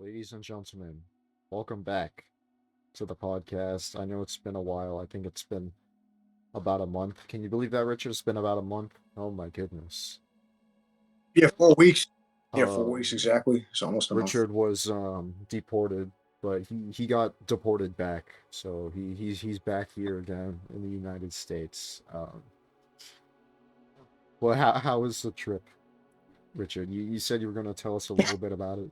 Ladies and gentlemen, welcome back to the podcast. I know it's been a while. I think it's been about a month. Can you believe that, Richard? It's been about a month. Oh my goodness. Yeah, 4 weeks. Yeah, four Uh, weeks exactly. It's almost a month. Richard was deported, but he got deported back. So he's back here again in the United States. Well, how was the trip, Richard? You said you were going to tell us a little bit about it.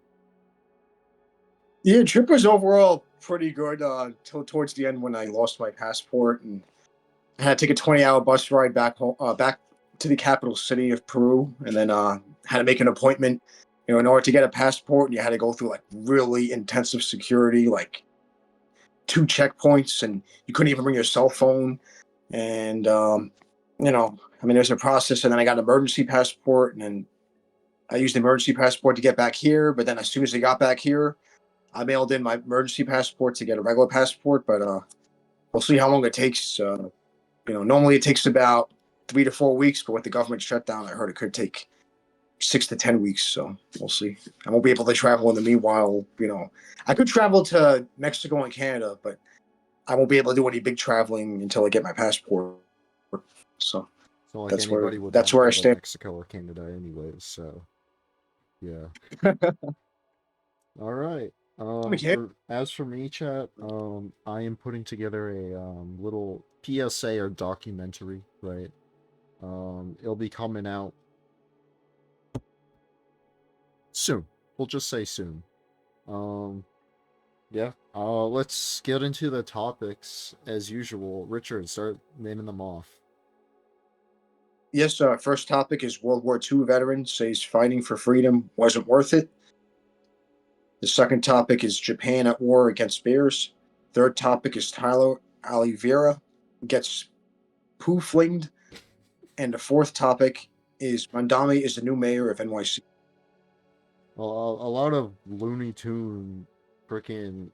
Yeah, trip was overall pretty good till towards the end when I lost my passport and I had to take a 20-hour bus ride back home, back to the capital city of Peru, and then had to make an appointment. In order to get a passport, you had to go through like really intensive security, like two checkpoints, and you couldn't even bring your cell phone. And I mean, there's a process, and then I got an emergency passport, and then I used the emergency passport to get back here. But then as soon as I got back here, I mailed in my emergency passport to get a regular passport, but we'll see how long it takes. Normally it takes about 3 to 4 weeks, but with the government shutdown, I heard it could take 6 to 10 weeks. So we'll see. I won't be able to travel in the meanwhile. I could travel to Mexico and Canada, but I won't be able to do any big traveling until I get my passport. So So like that's where anybody would that's want to where I go to stand. Mexico or Canada anyways. So yeah. All right. Okay. As for me, chat, I am putting together a little PSA or documentary, right? It'll be coming out soon. We'll just say soon. Um, yeah. Let's get into the topics as usual. Richard, start naming them off. Yes, first topic is World War II veteran says fighting for freedom wasn't worth it. The second topic is Japan at war against bears. Third topic is Tyler Oliveira gets poo-flinged. And the fourth topic is Mandami is the new mayor of NYC. Well, a lot of Looney Tune freaking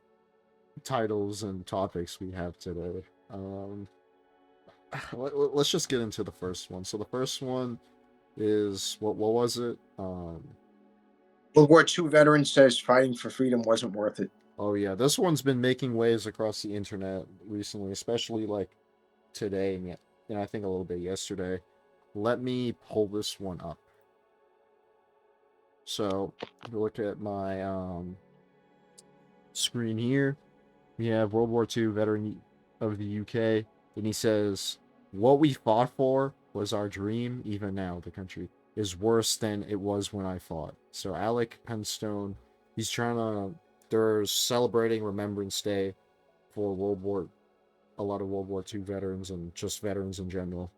titles and topics we have today. Let's just get into the first one. So the first one is what was it? World War II veteran says fighting for freedom wasn't worth it. Oh yeah, this one's been making waves across the internet recently, especially like today and I think a little bit yesterday. Let me pull this one up. So if you look at my screen here, we have World War II veteran of the UK, and he says, "What we fought for was our dream. Even now, the country is worse than it was when I fought." So Alec Penstone, he's trying to. They're celebrating Remembrance Day for a lot of World War II veterans and just veterans in general,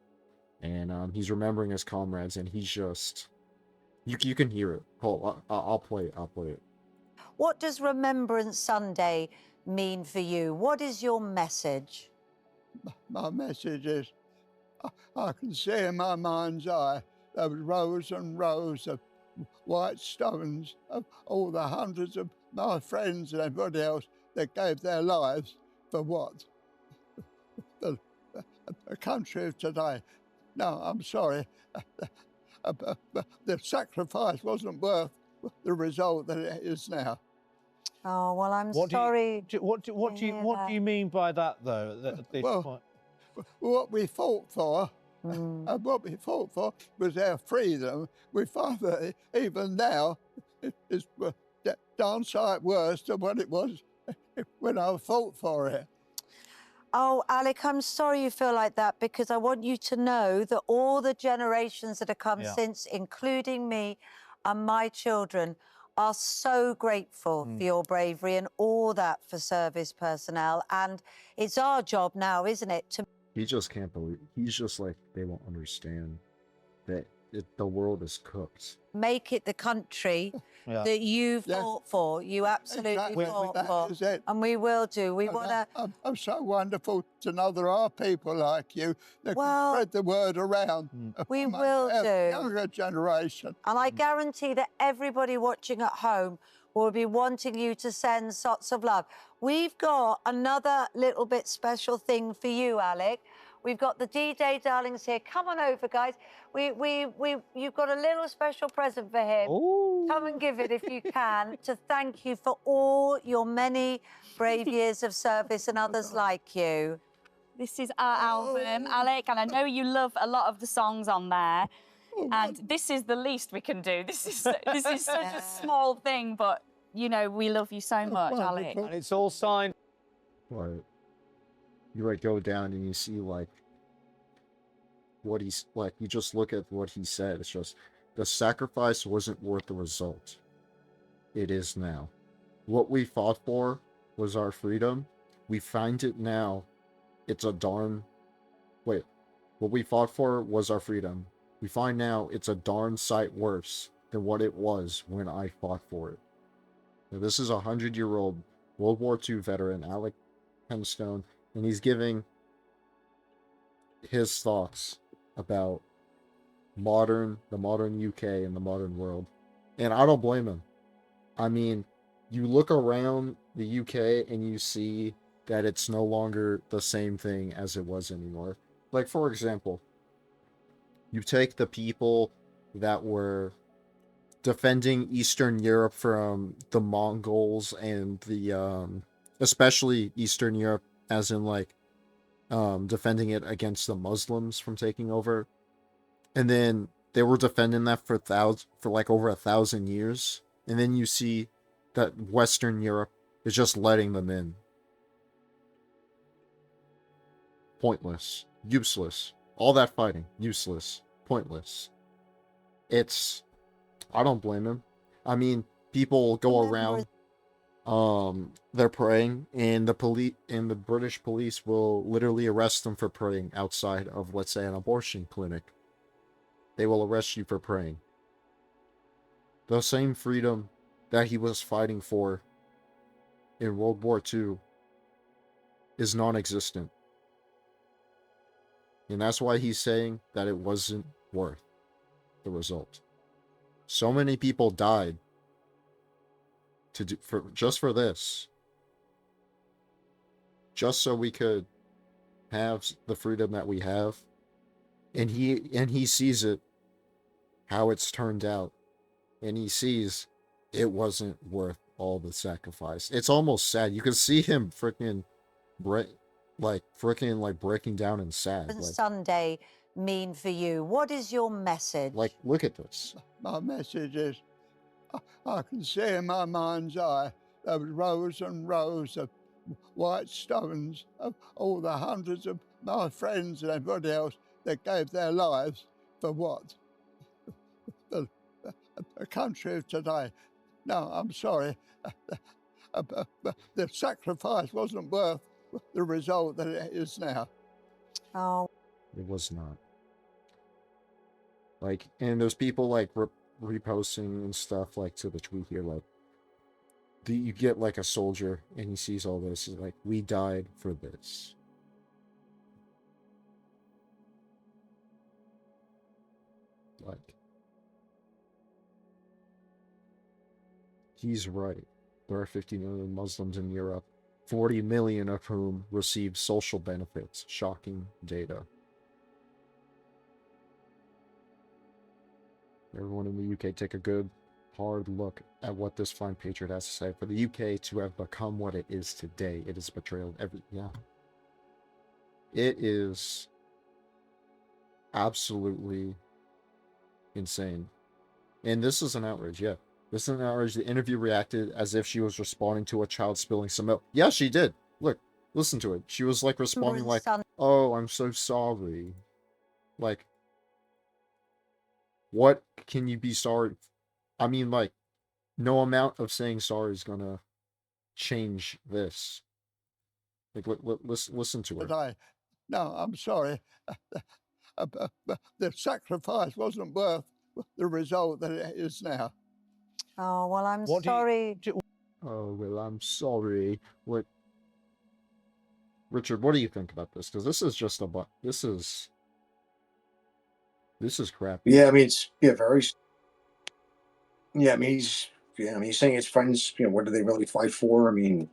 and he's remembering his comrades, and he's just. You can hear it. Hold, I'll play it. I'll play it. What does Remembrance Sunday mean for you? What is your message? My message is I can see in my mind's eye those rows and rows of white stones of all the hundreds of my friends and everybody else that gave their lives for what? The country of today. No, I'm sorry. The sacrifice wasn't worth the result that it is now. Oh, well, I'm sorry. What do you mean by that, though? At this point? What we fought for, and what we fought for was our freedom. We find that even now it's darn sight worse than what it was when I fought for it. Oh, Alec, I'm sorry you feel like that, because I want you to know that all the generations that have come since, including me and my children, are so grateful for your bravery and all that for service personnel. And it's our job now, isn't it, to... He just can't believe. He's just like, they won't understand that the world is cooked. make it the country that you fought for. You absolutely fought for. And we will do. We want to... I'm so wonderful to know there are people like you that can spread the word around. We will do. Younger generation. And I guarantee that everybody watching at home will be wanting you to send lots of love. We've got another little bit special thing for you, Alec. We've got the D-Day darlings here. Come on over, guys. You've got a little special present for him. Oh. Come and give it if you can, to thank you for all your many brave years of service and others like you. This is our album, Alec, and I know you love a lot of the songs on there. And this is the least we can do. This is such a small thing, but you know we love you so much, Alec. And it's all signed. Right. You like go down and you see like what he's like. You just look at what he said. It's just the sacrifice wasn't worth the result. It is now. What we fought for was our freedom. We find it now. It's a darn. Wait. What we fought for was our freedom. We find now it's a darn sight worse than what it was when I fought for it. Now, this is a 100-year-old World War II veteran, Alec Hemstone, and he's giving his thoughts about the modern UK and the modern world. And I don't blame him. I mean, you look around the UK and you see that it's no longer the same thing as it was anymore. Like, for example, you take the people that were defending Eastern Europe from the Mongols and the, especially Eastern Europe, as in, like, defending it against the Muslims from taking over. And then they were defending that for like over 1,000 years. And then you see that Western Europe is just letting them in. Pointless. Useless. All that fighting. Useless. Pointless. I don't blame him. I mean, people go around, they're praying, and the British police will literally arrest them for praying outside of, let's say, an abortion clinic. They will arrest you for praying. The same freedom that he was fighting for in World War II is non-existent. And that's why he's saying that it wasn't worth the result. So many people died just for this. Just so we could have the freedom that we have. And he sees it, how it's turned out. And he sees it wasn't worth all the sacrifice. It's almost sad. You can see him freaking breaking down and sad. What does Sunday mean for you? What is your message? Like, look at this. My message is, I can see in my mind's eye those rows and rows of white stones of all the hundreds of my friends and everybody else that gave their lives for what? The country of today. No, I'm sorry. The sacrifice wasn't worth the result that it is now. Oh. It was not. Like, and there's people like reposting and stuff like to the tweet here, like, you get like a soldier and he sees all this, he's like, we died for this. Like, he's right. There are 50 million Muslims in Europe, 40 million of whom receive social benefits. Shocking data. Everyone in the UK, take a good, hard look at what this fine patriot has to say. For the UK to have become what it is today, it is betrayal. It is absolutely insane. And this is an outrage, yeah. This is an outrage. The interview reacted as if she was responding to a child spilling some milk. Yeah, she did. Look, listen to it. She was like responding like, oh, I'm so sorry. Like, what can you be sorry? I mean, like, no amount of saying sorry is gonna change this. Like, listen to her. No, I'm sorry. The sacrifice wasn't worth the result that it is now. Oh, well, I'm sorry. Oh, well, I'm sorry. What? Richard, what do you think about this? Because this is just this is crap. Yeah, I mean, it's very. Yeah, I mean, he's saying his friends. What do they really fight for? I mean,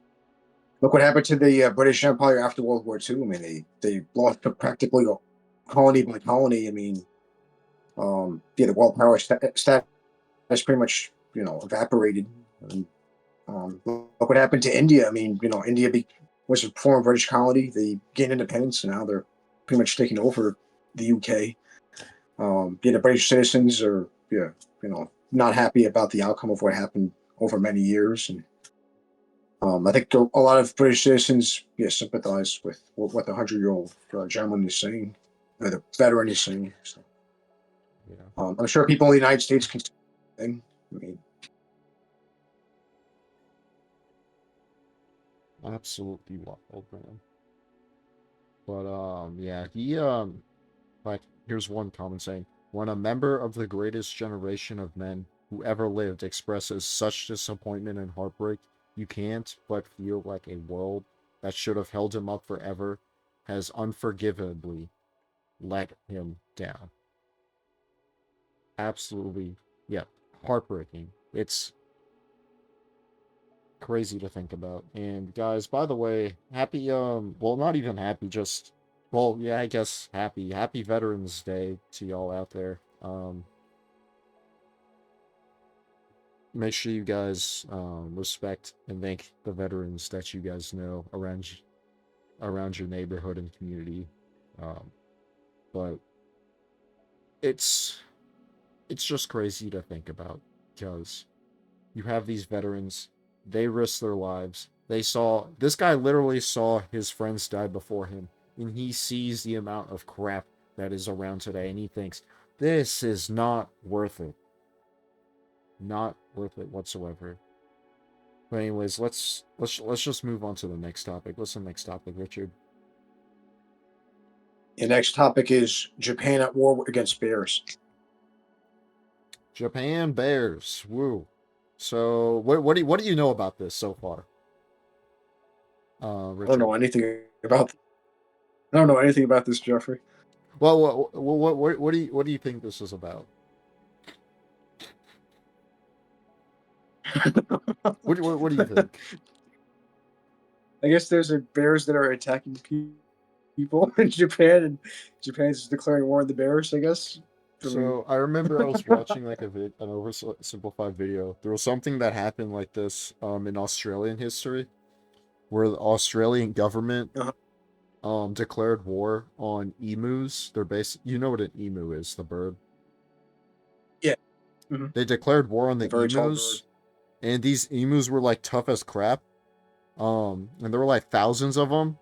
look what happened to the British Empire after World War II. I mean, they lost practically colony by colony. I mean, yeah, the world power status pretty much evaporated. And, look what happened to India. I mean, India was a former British colony. They gained independence, and now they're pretty much taking over the UK. Yeah, the British citizens are not happy about the outcome of what happened over many years, and I think a lot of British citizens sympathize with what the 100-year-old gentleman is saying, or the veteran is saying. So, Yeah. I'm sure people in the United States can. I mean, Absolutely wild, man. But yeah, like, here's one comment saying, when a member of the greatest generation of men who ever lived expresses such disappointment and heartbreak, you can't but feel like a world that should have held him up forever has unforgivably let him down. Absolutely, yeah, heartbreaking. It's crazy to think about. And guys, by the way, happy well, not even happy, just, well, yeah, I guess happy Veterans Day to y'all out there. Make sure you guys respect and thank the veterans that you guys know around your neighborhood and community. But it's just crazy to think about, because you have these veterans, they risk their lives. This guy literally saw his friends die before him, and he sees the amount of crap that is around today, and he thinks, this is not worth it. Not worth it whatsoever. But anyways, let's just move on to the next topic. What's the next topic, Richard? the next topic is Japan at war against bears. Japan bears. Woo. So what do you know about this so far? Richard? I don't know anything about. I don't know anything about this, Jeffrey. Well, what do you think this is about? What do you think? I guess there's bears that are attacking people in Japan, and Japan's declaring war on the bears. I guess. So I remember I was watching like an oversimplified video. There was something that happened like this in Australian history, where the Australian government declared war on emus. They're you know what an emu is, the bird. Yeah. They declared war on the emus, and these emus were like tough as crap. And there were like thousands of them.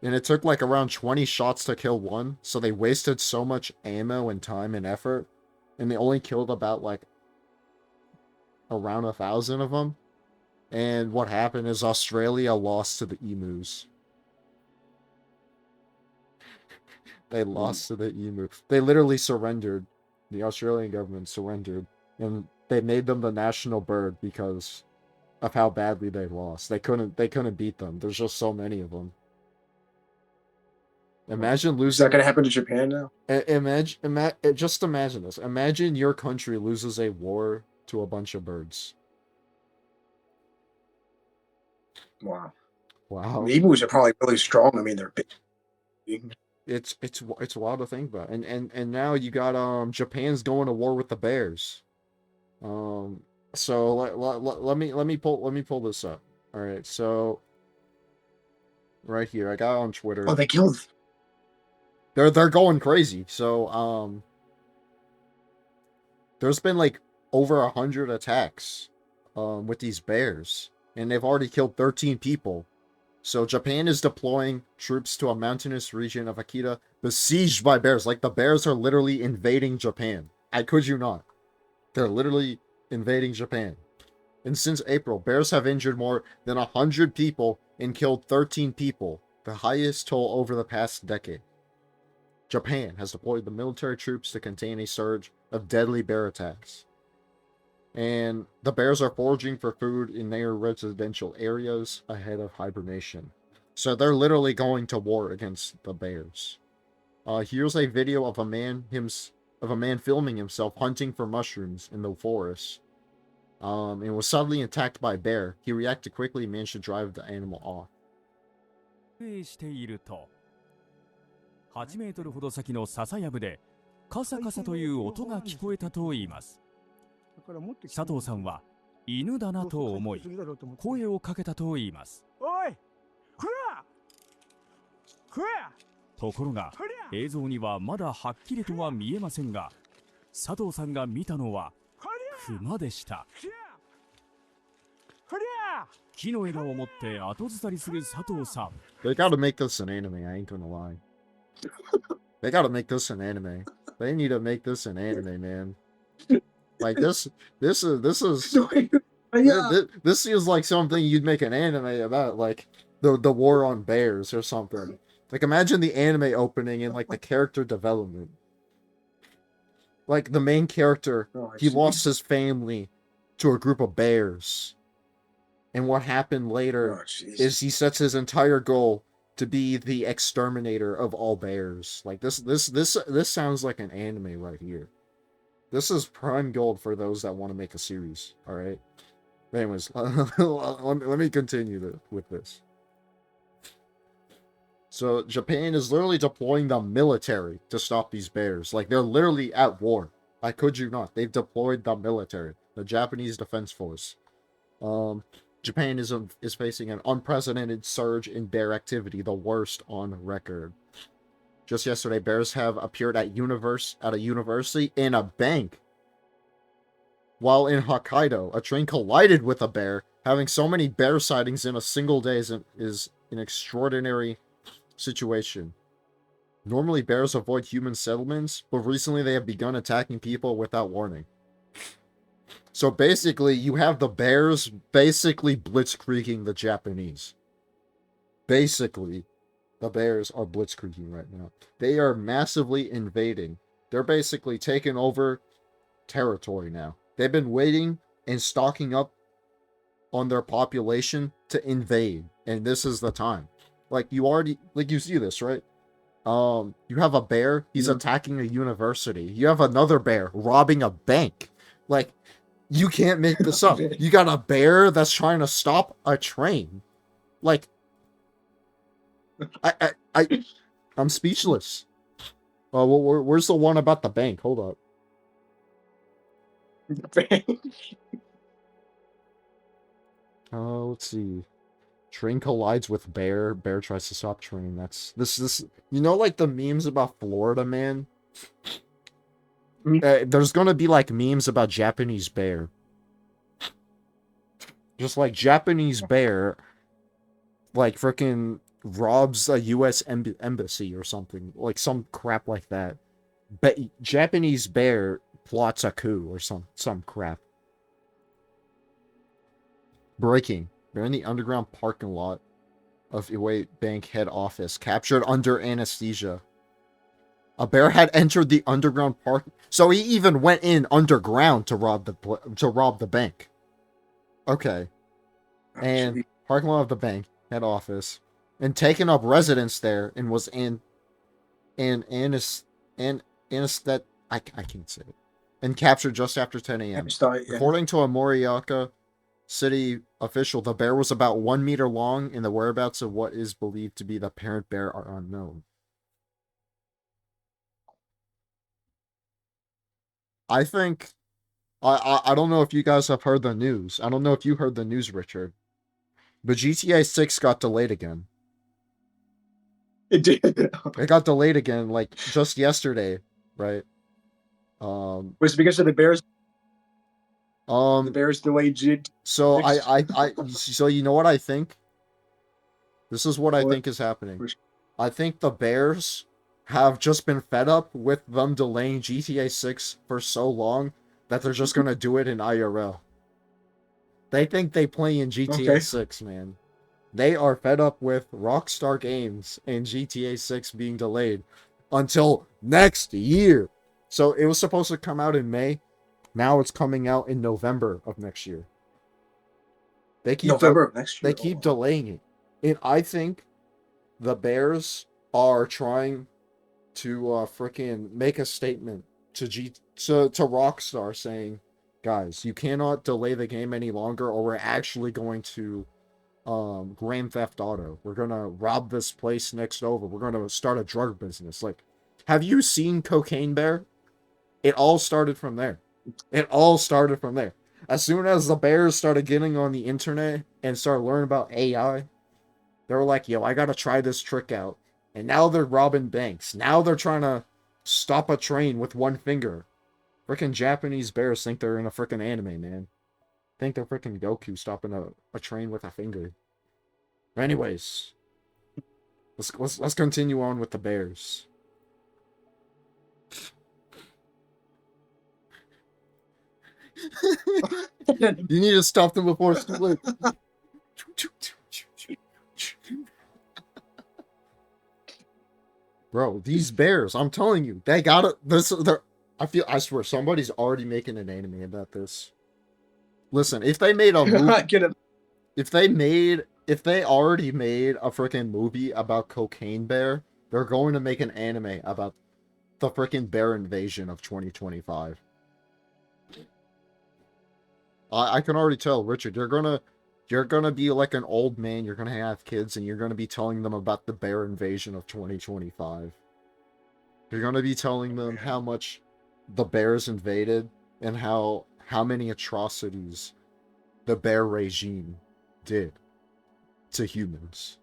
And it took like around 20 shots to kill one, so they wasted so much ammo and time and effort, and they only killed about like around 1,000 of them. And what happened is Australia lost to the emus. They lost to the emu. They literally surrendered. The Australian government surrendered, and they made them the national bird because of how badly they lost. They couldn't beat them. There's just so many of them. Imagine losing. Is that going to happen to Japan now? Just imagine this. Imagine your country loses a war to a bunch of birds. Wow. Wow. The emus are probably really strong. I mean, they're big. It's wild to think about. And now you got Japan's going to war with the bears. So let me pull this up. All right. So right here, I got on Twitter. Oh, they killed. They're going crazy. So there's been like over 100 attacks with these bears, and they've already killed 13 people. So Japan is deploying troops to a mountainous region of Akita besieged by bears. Like, the bears are literally invading Japan. I kid you not. They're literally invading Japan. And since April, bears have injured more than 100 people and killed 13 people, the highest toll over the past decade. Japan has deployed the military troops to contain a surge of deadly bear attacks. And the bears are foraging for food in their residential areas ahead of hibernation. So they're literally going to war against the bears. Here's a video of a man filming himself hunting for mushrooms in the forest. and was suddenly attacked by a bear. He reacted quickly and managed to drive the animal off. していると8メートルほど先の笹やぶでカサカサという音が聞こえたといいます。佐藤さんは犬だなと思い声をかけたといいます。ところが映像にはまだはっきりとは見えませんが、佐藤さんが見たのはクマでした。木の枝を持って後ずさりする佐藤さん。They gotta make this an anime, I ain't gonna lie. They gotta make this an anime. They need to make this an anime, man. Like this is this seems like something you'd make an anime about, like the war on bears or something. Like imagine the anime opening and like the character development. Like the main character, he lost his family to a group of bears. And what happened later is he sets his entire goal to be the exterminator of all bears. Like this sounds like an anime right here. This is prime gold for those that want to make a series. All right. Anyways, let me continue with this. So Japan is literally deploying the military to stop these bears. Like they're literally at war. I kid you not. They've deployed the military, the Japanese Defense Force. Japan is facing an unprecedented surge in bear activity, the worst on record. Just yesterday, bears have appeared at a university and a bank. While in Hokkaido, a train collided with a bear. Having so many bear sightings in a single day is an extraordinary situation. Normally, bears avoid human settlements, but recently they have begun attacking people without warning. So basically, you have the bears basically blitzkrieging the Japanese. Basically, the bears are blitzkrieging right now. They are massively invading. They're basically taking over territory now. They've been waiting and stocking up on their population to invade, and this is the time. Like you see this, right? You have a bear, he's attacking a university. You have another bear robbing a bank. Like, you can't make this up. You got a bear that's trying to stop a train. Like, I'm speechless. Where's the one about the bank? Hold up. Let's see. Train collides with bear. Bear tries to stop train. That's this. You know, like the memes about Florida man. There's gonna be like memes about Japanese bear. Just like Japanese bear, like freaking robs a U.S. embassy or something, like some crap like that. But Japanese bear plots a coup or some crap. Breaking. They're in the underground parking lot of Iway Bank head office, captured under anesthesia. A bear had entered the underground park, so he even went in underground to rob the bank. Okay, and parking lot of the bank head office, and taken up residence there, and was I can't say it, and captured just after 10 a.m. According to a Morioka city official, the bear was about 1 meter long, and the whereabouts of what is believed to be the parent bear are unknown. I think, I don't know if you guys have heard the news. I don't know if you heard the news, Richard. But GTA 6 got delayed again. It did. It got delayed again, like, just yesterday, right? Was it because of the Bears? The Bears delayed it. So so you know what I think? This is what I think is happening. I think the Bears have just been fed up with them delaying GTA 6 for so long that they're just gonna do it in IRL. They think they play in GTA 6, man. They are fed up with Rockstar Games and GTA 6 being delayed until next year. So it was supposed to come out in May. Now it's coming out in November of next year. They keep November of next year. They keep delaying it. And I think the Bears are trying to freaking make a statement to Rockstar saying, guys, you cannot delay the game any longer, or we're actually going to Grand Theft Auto. We're gonna rob this place next over. We're gonna start a drug business. Like, have you seen Cocaine Bear? It all started from there. It all started from there. As soon as the bears started getting on the internet and started learning about AI, they were like, yo, I gotta try this trick out. And now they're robbing banks. Now they're trying to stop a train with one finger. Freaking Japanese bears think they're in a freaking anime, man. Think they're freaking Goku stopping a train with a finger. But anyways, let's continue on with the bears. You need to stop them before it's too late. Bro, these bears, I'm telling you, they got it. I swear, somebody's already making an anime about this. Listen, if they made a movie, if they already made a freaking movie about Cocaine Bear, they're going to make an anime about the freaking bear invasion of 2025. I can already tell, Richard, you're gonna be like an old man, you're gonna have kids, and you're gonna be telling them about the bear invasion of 2025. You're gonna be telling them how much the bears invaded and how many atrocities the bear regime did to humans.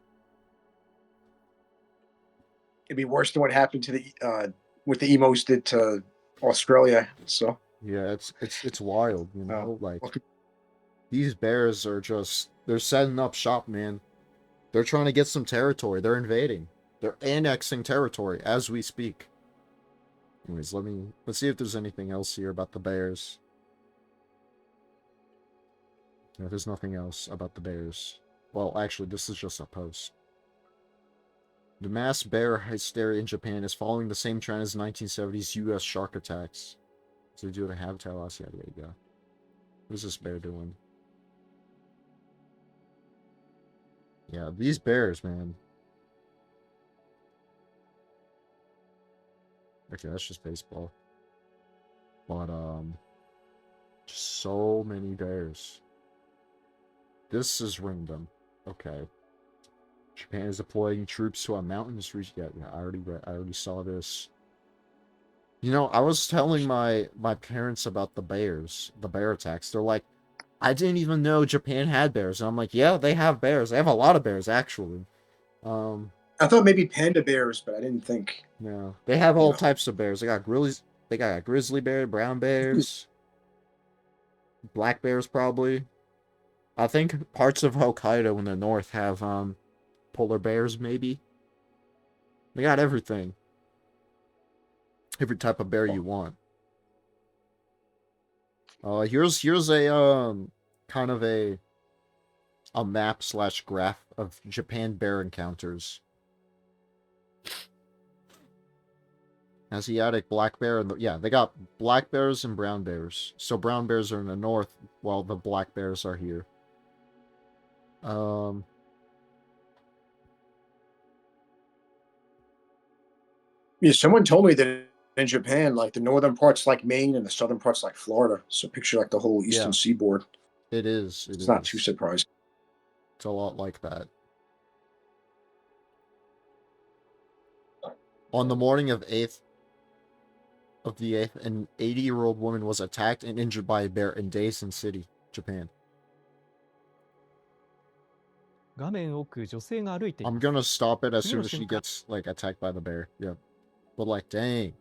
It'd be worse than what happened to the what the emos did to Australia. So yeah, it's wild, you know. Like, these bears are they're setting up shop, man. They're trying to get some territory. They're invading. They're annexing territory as we speak. Anyways, let's see if there's anything else here about the bears. No, there's nothing else about the bears. Well, actually, this is just a post. The mass bear hysteria in Japan is following the same trend as 1970s U.S. shark attacks. So due to habitat loss, yeah, there you go. What is this bear doing? Yeah, these bears, man. Okay, that's just baseball. But, just so many bears. This is random. Okay. Japan is deploying troops to a mountainous region. Yeah, I already saw this. You know, I was telling my parents about the bear attacks. They're like, I didn't even know Japan had bears. And I'm like, yeah, they have bears. They have a lot of bears, actually. I thought maybe panda bears, but I didn't think. No, they have all types of bears. They got grizzly bear, brown bears, black bears, probably. I think parts of Hokkaido in the north have polar bears, maybe. They got everything. Every type of bear you want. Here's a kind of a map / graph of Japan bear encounters. Asiatic black bear, and yeah, they got black bears and brown bears. So brown bears are in the north, while the black bears are here. Yeah, someone told me that in Japan, like the northern parts like Maine and the southern parts like Florida. So picture like the whole eastern seaboard. It is. It's not too surprising. It's a lot like that. On the morning of the 8th, an 80-year-old woman was attacked and injured by a bear in Daisen City, Japan. I'm gonna stop it as soon as she gets, like, attacked by the bear. Yeah. But, like, dang.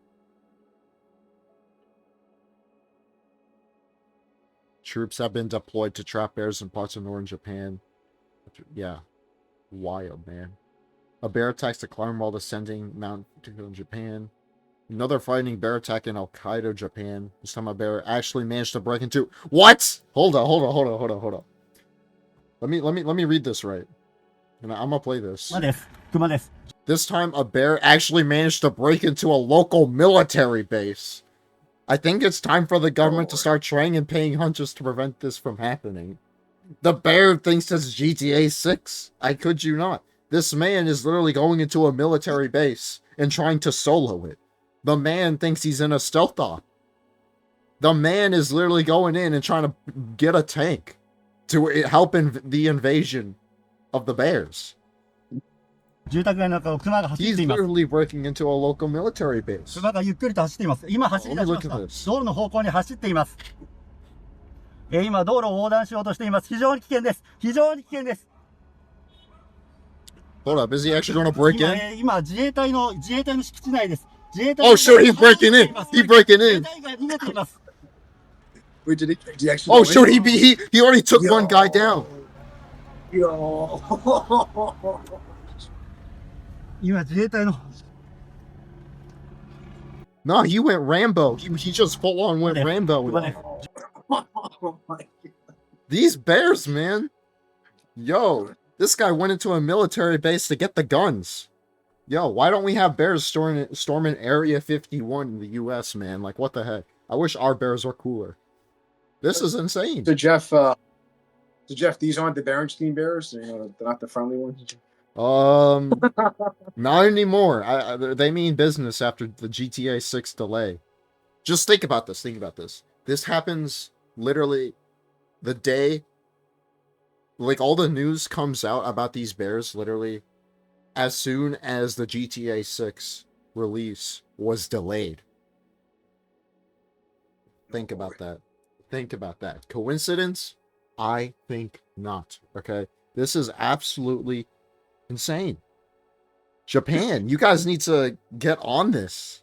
Troops have been deployed to trap bears in parts of northern Japan. Yeah. Wild, man. A bear attacks to climb while descending Mount in Japan. Another frightening bear attack in Hokkaido, Japan. This time a bear actually managed to break into... What? Hold on. Let me read this right. And I'm gonna play this. This time a bear actually managed to break into a local military base. I think it's time for the government to start training and paying hunters to prevent this from happening. The bear thinks it's GTA 6. I kid you not. This man is literally going into a military base and trying to solo it. The man thinks he's in a stealth op. The man is literally going in and trying to get a tank to help in the invasion of the bears. 住宅街の中を熊が走っ He's ています。 literally breaking into a local military base. 熊がゆっくりと走っています。今走り出しまし Let た。 me 道 look at this. 路の方向に走っています。今道路を横断しようとしています。非常に危険です。非常に危険です。 Hold up, is he actually going to break 今 in? 今自衛隊の敷地内です。自衛隊 Oh, shoot, he's breaking in. He's breaking 自衛 in. 隊が逃げています。 Wait, did he actually? Oh, go shoot, in? he already took one guy down. Yo. 今自衛隊の No, he went Rambo. He just full on went Rambo. Come on. Oh my God. These bears, man. Yo, this guy went into a military base to get the guns. Yo, why don't we have bears storming Area 51 in the U.S., man? Like, what the heck? I wish our bears were cooler. This is insane. So Jeff, these aren't the Berenstein Bears. They're not the friendly ones. Not anymore. They mean business after the GTA 6 delay. Just think about this. Think about this. This happens literally the day, like, all the news comes out about these bears literally as soon as the GTA 6 release was delayed. Think about that. Think about that. Coincidence? I think not. Okay? This is absolutely insane. Japan, you guys need to get on this.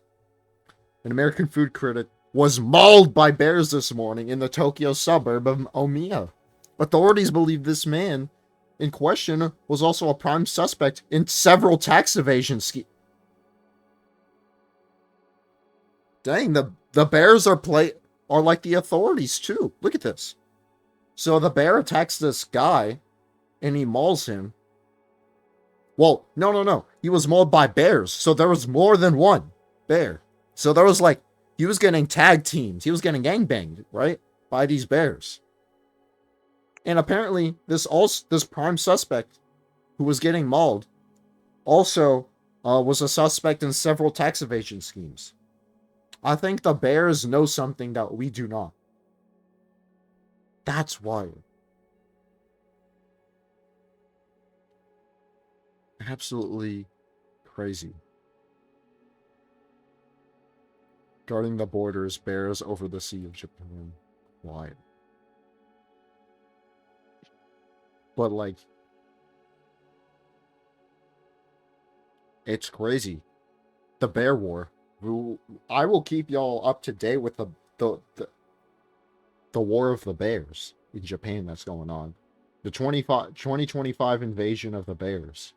An American food critic was mauled by bears this morning in the Tokyo suburb of Omiya. Authorities believe this man in question was also a prime suspect in several tax evasion schemes. Dang, the bears are like the authorities too. Look at this. So the bear attacks this guy and he mauls him. Well, no. He was mauled by bears. So there was more than one bear. So there was like, he was getting tag teamed. He was getting gangbanged, right? By these bears. And apparently this prime suspect who was getting mauled also was a suspect in several tax evasion schemes. I think the bears know something that we do not. That's wild. Absolutely crazy. Guarding the borders, bears over the Sea of Japan. Wild. But like, it's crazy. The bear war. I will keep y'all up to date with the war of the bears in Japan that's going on. The 2025 invasion of the bears.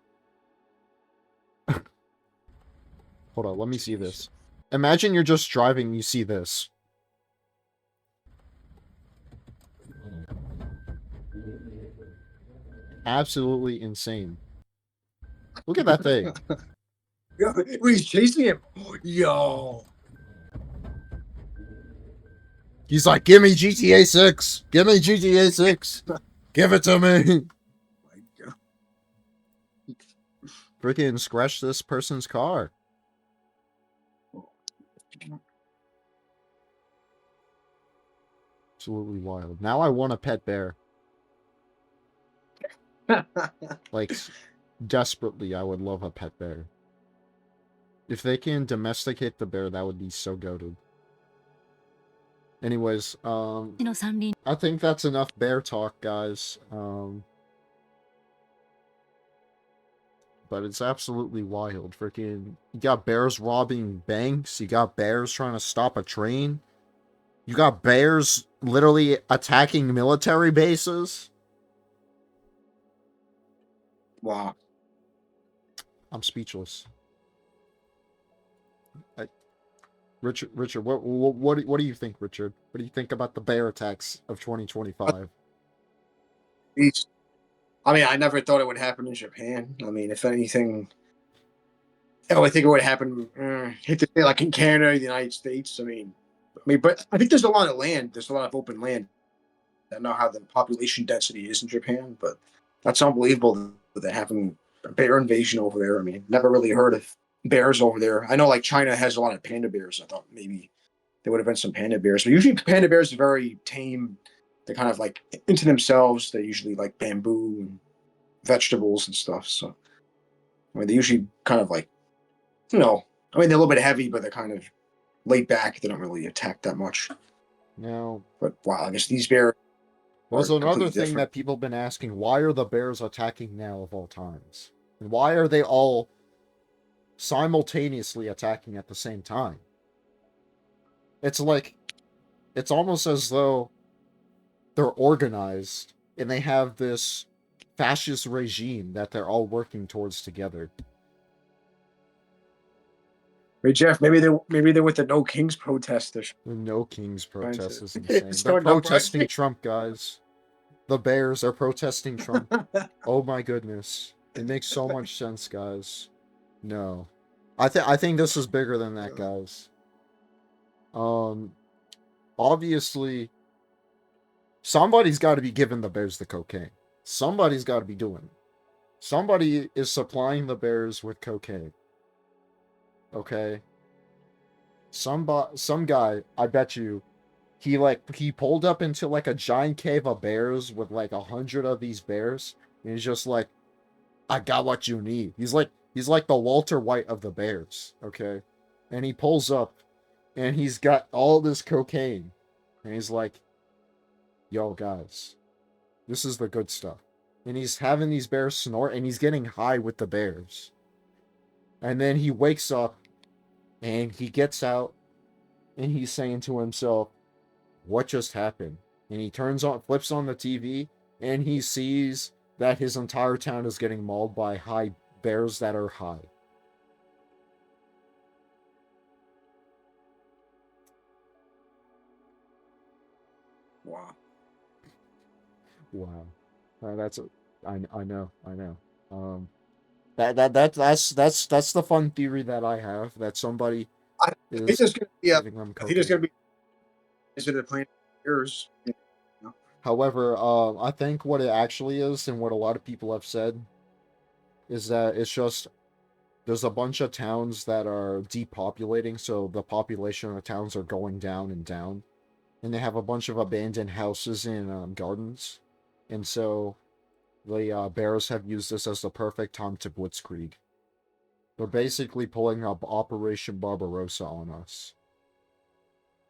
Hold on, let me see this. Imagine you're just driving and you see this. Absolutely insane. Look at that thing. Yo, he's chasing him. Yo. He's like, give me GTA 6. Give me GTA 6. Give it to me. My God. Freaking scratch this person's car. Absolutely wild. Now I want a pet bear. Like, desperately, I would love a pet bear. If they can domesticate the bear, that would be so goated. Anyways, I think that's enough bear talk, guys. But it's absolutely wild. Freaking, you got bears robbing banks. You got bears trying to stop a train. You got bears literally attacking military bases. Wow. I'm speechless. Richard, what do you think, Richard? What do you think about the bear attacks of 2025? I mean, I never thought it would happen in Japan. I mean, if anything, I think it would happen. Hate to say, like in Canada, the United States. I mean, but I think there's a lot of land. There's a lot of open land. I don't know how the population density is in Japan, but that's unbelievable that they having a bear invasion over there. I mean, never really heard of bears over there. I know like China has a lot of panda bears. I thought maybe there would have been some panda bears. But usually panda bears are very tame. They're kind of like into themselves. They usually like bamboo and vegetables and stuff. So I mean, they usually kind of like, I mean, they're a little bit heavy, but they're kind of laid back. They don't really attack that much. Now, but wow, I guess these bears. Was another thing that people have been asking: why are the bears attacking now of all times? And why are they all simultaneously attacking at the same time? It's like, it's almost as though they're organized and they have this fascist regime that they're all working towards together. Hey Jeff, maybe they're with the No Kings protesters. The No Kings protest is insane. They're protesting Trump, guys. The bears are protesting Trump. Oh my goodness. It makes so much sense, guys. No. I think this is bigger than that, guys. Obviously, somebody's got to be giving the bears the cocaine. Somebody's got to be doing it. Somebody is supplying the bears with cocaine. Okay? Some guy, I bet you, he pulled up into like a giant cave of bears with like 100 of these bears, and he's just like, I got what you need. He's like the Walter White of the bears, okay? And he pulls up, and he's got all this cocaine, and he's like, yo, guys, this is the good stuff. And he's having these bears snort, and he's getting high with the bears. And then he wakes up, and he gets out, and he's saying to himself, what just happened? And he flips on the TV, and he sees that his entire town is getting mauled by bears that are high. Wow. I know. That's the fun theory that I have, that somebody is giving them cocaine. He's just gonna be. Is it a plan? Years. You know? However, I think what it actually is, and what a lot of people have said, is that it's just there's a bunch of towns that are depopulating, so the population of the towns are going down and down, and they have a bunch of abandoned houses and gardens, and so the bears have used this as the perfect time to blitzkrieg. They're basically pulling up Operation Barbarossa on us.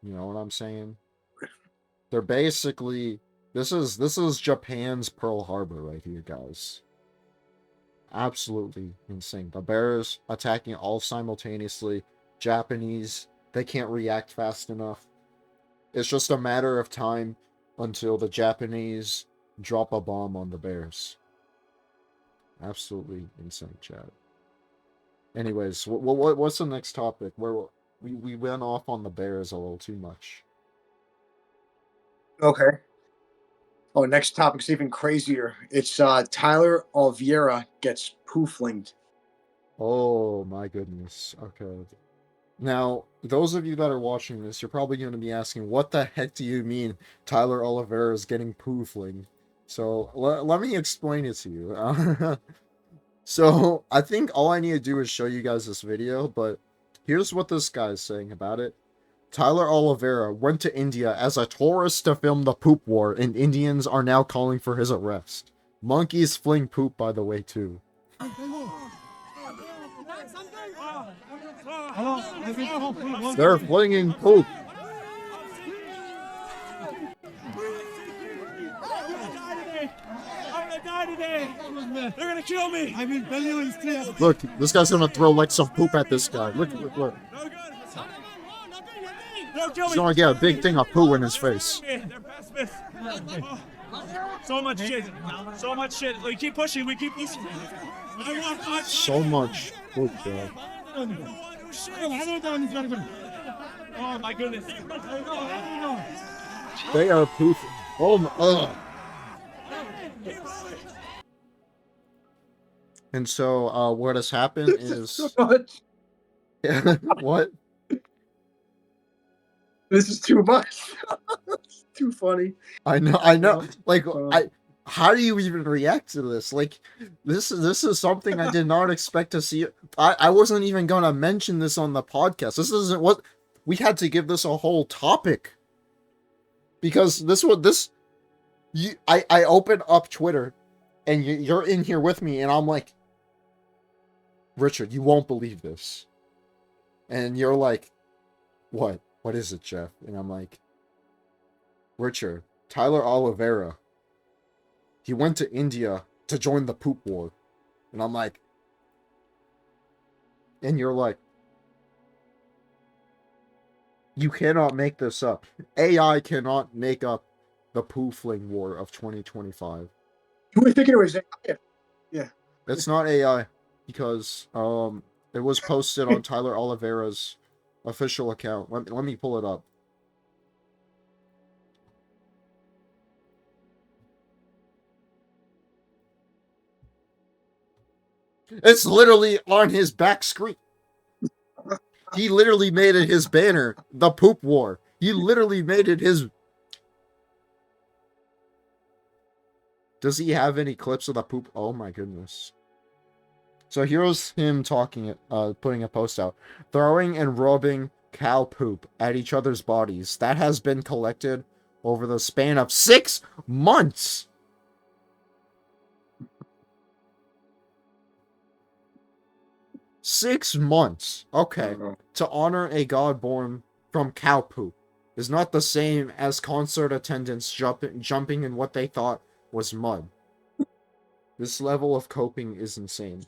You know what I'm saying? They're basically, this is Japan's Pearl Harbor right here, guys. Absolutely insane. The bears attacking all simultaneously. Japanese, they can't react fast enough. It's just a matter of time until the Japanese drop a bomb on the bears. Absolutely insane, Chad. Anyways, what's the next topic? We went off on the bears a little too much. Okay. Oh, next topic's even crazier. It's Tyler Oliveira gets pooflinged. Oh my goodness. Okay. Now, those of you that are watching this, you're probably going to be asking, what the heck do you mean Tyler Oliveira is getting pooflinged? So let me explain it to you. So I think all I need to do is show you guys this video, but here's what this guy is saying about it. Tyler Oliveira went to India as a tourist to film the poop war, and Indians are now calling for his arrest. Monkeys fling poop, by the way, too. They're flinging poop. They're gonna kill me. I will tell you in clear. Look, this guy's gonna throw like some poop at this guy. Look. He's gonna get a big thing of poo in his face. So much shit. So much shit. We keep pushing. So much poop, bro. Oh my goodness. They are poofing. Oh my. And so, what has happened is... What? This is too much. It's too funny. I know. Like, how do you even react to this? Like, this is something I did not expect to see. I wasn't even gonna mention this on the podcast. This isn't we had to give this a whole topic. Because I open up Twitter, and you're in here with me, and I'm like, Richard, you won't believe this. And you're like, what? What is it, Jeff? And I'm like, Richard, Tyler Oliveira, he went to India to join the poop war. And I'm like, and you're like, you cannot make this up. AI cannot make up the poofling war of 2025. You were thinking it was yeah. It's not AI because it was posted on Tyler Oliveira's official account. Let me pull it up. It's literally on his back screen. He literally made it his banner, the poop war. He literally made it his... Does he have any clips of the poop? Oh my goodness. So here's him talking, putting a post out. Throwing and rubbing cow poop at each other's bodies. That has been collected over the span of 6 months. Six months. Okay. To honor a god born from cow poop is not the same as concert attendants jumping in what they thought was mud. This level of coping is insane.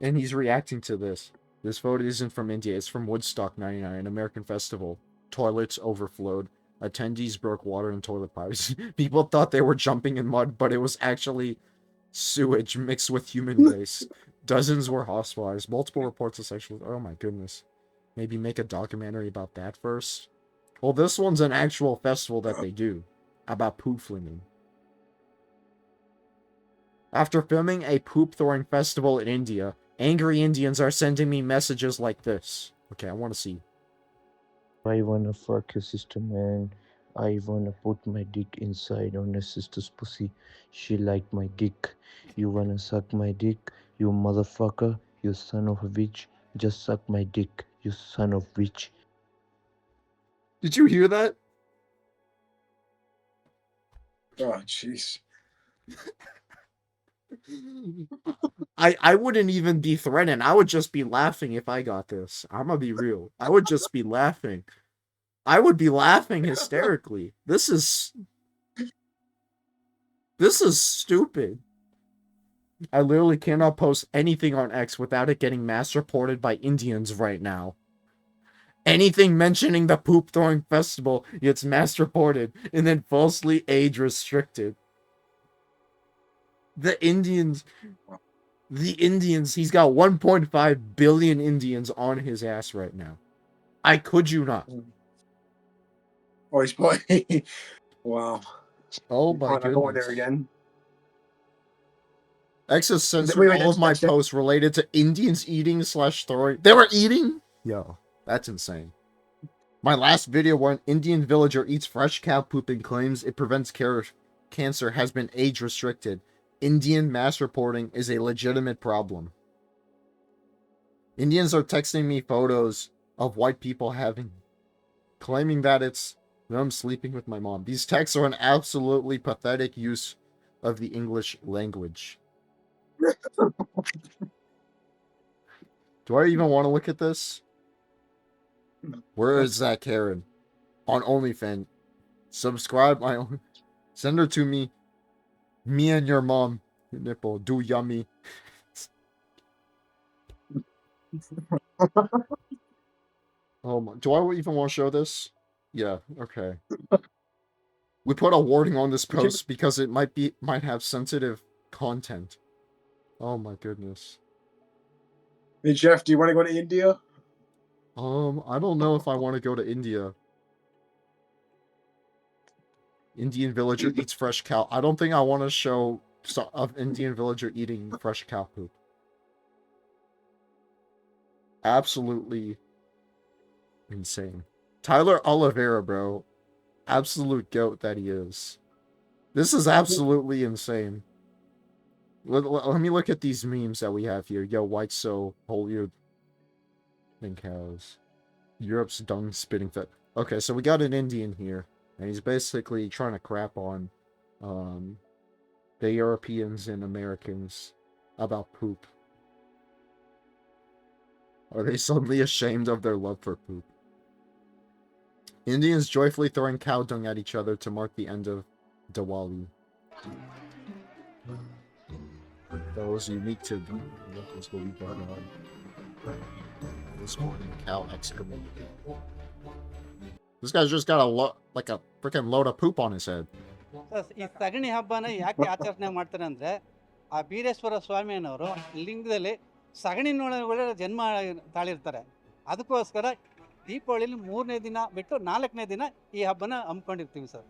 And he's reacting to this. This photo isn't from India. It's from Woodstock 99, an American festival. Toilets overflowed. Attendees broke water in toilet pipes. People thought they were jumping in mud, but it was actually sewage mixed with human waste. Dozens were hospitalized. Multiple reports of sexual... Oh my goodness. Maybe make a documentary about that first? Well, this one's an actual festival that they do. About poop flinging. After filming a poop-throwing festival in India, angry Indians are sending me messages like this. Okay, I want to see. I wanna fuck your sister, man. I wanna put my dick inside on your sister's pussy. She like my dick. You wanna suck my dick? You motherfucker. You son of a bitch. Just suck my dick, you son of a bitch. Did you hear that? Oh, jeez. I wouldn't even be threatened. I would just be laughing if I got this. I'm gonna be real. I would just be laughing. I would be laughing hysterically. This is stupid. I literally cannot post anything on X without it getting mass reported by Indians right now. Anything mentioning the poop throwing festival gets mass reported and then falsely age restricted. The Indians, he's got 1.5 billion Indians on his ass right now. I could you not. Oh, he's playing. Wow. Oh my goodness. I'm going there again. X has censored all of my posts related to Indians eating / throwing. They were eating? Yo, that's insane. My last video where an Indian villager eats fresh cow poop and claims it prevents cancer has been age restricted. Indian mass reporting is a legitimate problem. Indians are texting me photos of white people claiming that it's them sleeping with my mom. These texts are an absolutely pathetic use of the English language. Do I even want to look at this? Where is that Karen? On OnlyFans. Subscribe my own. Send her to me. Me and your mom. Your nipple. Do yummy. Oh my. Do I even want to show this? Yeah, okay. We put a warning on this post because it might have sensitive content. Oh my goodness. Hey Jeff, do you want to go to India? I don't know if I want to go to India. Indian villager eats fresh cow. I don't think I want to show an Indian villager eating fresh cow poop. Absolutely insane. Tyler Oliveira, bro. Absolute goat that he is. This is absolutely insane. Let me look at these memes that we have here. Yo, white's so holier than cows. Europe's dung spitting fat. Okay, so we got an Indian here, and he's basically trying to crap on the Europeans and Americans about poop. Are they suddenly ashamed of their love for poop? Indians joyfully throwing cow dung at each other to mark the end of Diwali. That was unique to the locals believe that this morning cow excrement. This guy's just got a freaking load of poop on his head. ಈ ಸಗಣಿ ಹಬ್ಬನ ಯಾಕೆ ಆಚರಣೆ ಮಾಡ್ತಾರೆ ಅಂದರೆ ಆ ಬೀರೇಶ್ವರ ಸ್ವಾಮಿಯವರು ಲಿಂಗದಲ್ಲಿ ಸಗಣಿನೊಳಗಡೆ ಜನ್ಮ ತಾಳಿರ್ತಾರೆ. ಅದಕ್ಕೋಸ್ಕರ ದೀಪಾವಳಿಲಿ 3ನೇ ದಿನ ಬಿಟ್ಟು 4ನೇ ದಿನ ಈ ಹಬ್ಬನ ಹಮ್ಮಿಕೊಂಡಿರ್ತೀವಿ ಸರ್.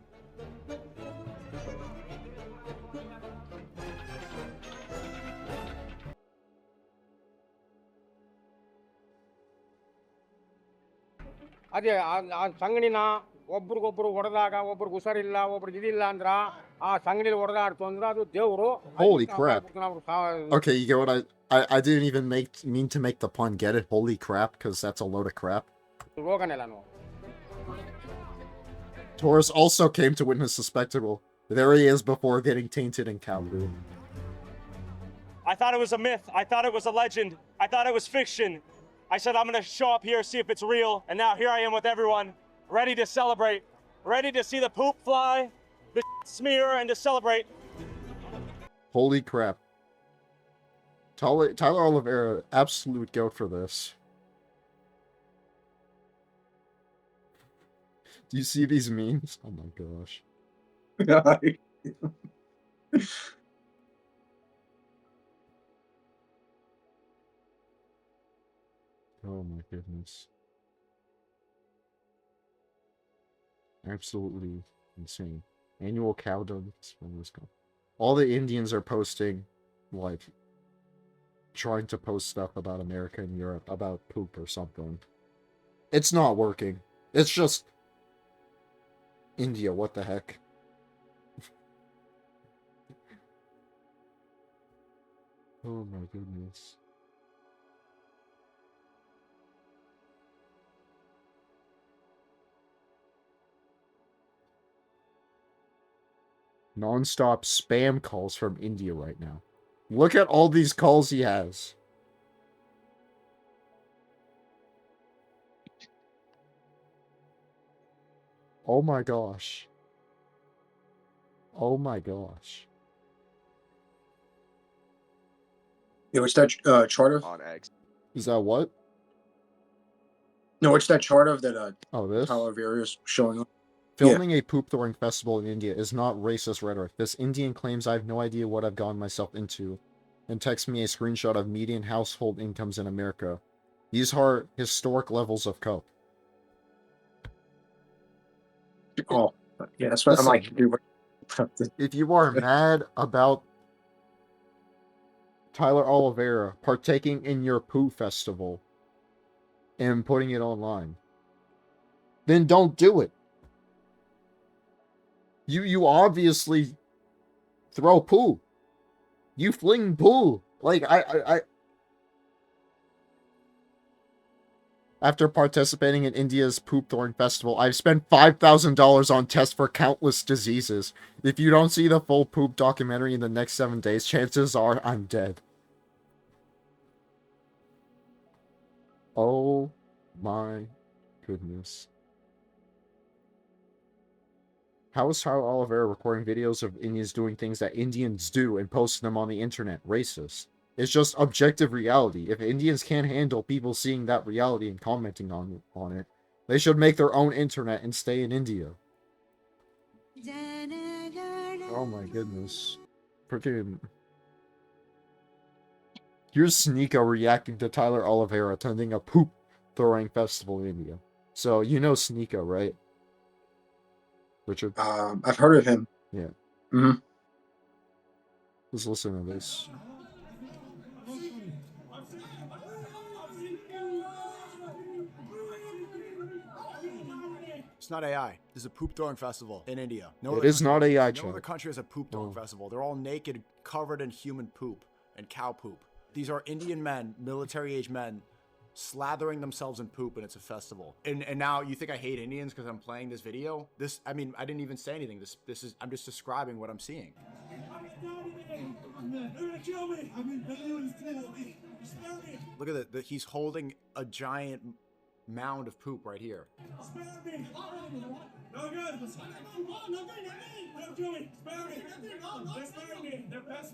ಅದೇ ಆ ಸಂಗಣಿನ ಒಬ್ರಿಗೊಬ್ರು ಹೊಡೆದಾಗ ಒಬ್ರಿಗೆ ಹುಷಾರಿಲ್ಲ ಒಬ್ರಿಗೆ ಇದಿಲ್ಲ ಅಂದ್ರ ಆ ಸಂಗಣಿಲಿ ಹೊಡೆದಾಡ್ತು ಅಂದ್ರೆ ಅದು ದೇವರು. Holy crap. Okay, you get what I didn't even mean to make the pun. Get it? Holy crap, because that's a load of crap. ರೋಗನೆಲ್ಲ Taurus also came to witness the spectacle. There he is before getting tainted in cow poo. I thought it was a myth. I thought it was a legend. I thought it was fiction. I said, I'm going to show up here, see if it's real. And now here I am with everyone, ready to celebrate, ready to see the poop fly, the smear, and to celebrate. Holy crap. Tyler Oliveira, absolute goat for this. Do you see these memes? Oh my gosh. Oh my goodness. Absolutely insane. Annual cow dung. All the Indians are posting, like, trying to post stuff about America and Europe, about poop or something. It's not working. It's just India, what the heck? Oh my goodness. Non-stop spam calls from India right now. Look at all these calls he has. Oh my gosh. Oh my gosh. Yeah, what's that chart of? On X. Is that what? No, what's that chart of that Oh, this? Tyler Oliveira is showing up? Filming a poop-throwing festival in India is not racist rhetoric. This Indian claims I have no idea what I've gotten myself into, and texts me a screenshot of median household incomes in America. These are historic levels of coke. Oh, yeah, that's what I'm like. If you are mad about Tyler Oliveira partaking in your poo festival and putting it online, then don't do it. You obviously throw poo. You fling poo. Like, I After participating in India's poop throwing festival, I've spent $5,000 on tests for countless diseases. If you don't see the full poop documentary in the next 7 days, chances are I'm dead. Oh my goodness. How is Tyler Oliveira recording videos of Indians doing things that Indians do and posting them on the internet racist? It's just objective reality. If Indians can't handle people seeing that reality and commenting on it, they should make their own internet and stay in India. Oh my goodness. Freaking... Here's Sneeko reacting to Tyler Oliveira attending a poop-throwing festival in India. So, you know Sneeko, right? Richard? I've heard of him. Yeah. Mm-hmm. Let's listen to this. It's not AI. This is a poop throwing festival in India. It is not AI, No other country has a poop throwing festival. They're all naked, covered in human poop and cow poop. These are Indian men, military-age men, slathering themselves in poop, and it's a festival. And now you think I hate Indians because I'm playing this video? I didn't even say anything. I'm just describing what I'm seeing. They're gonna kill me. Look at that. He's holding a giant mound of poop right here. No good.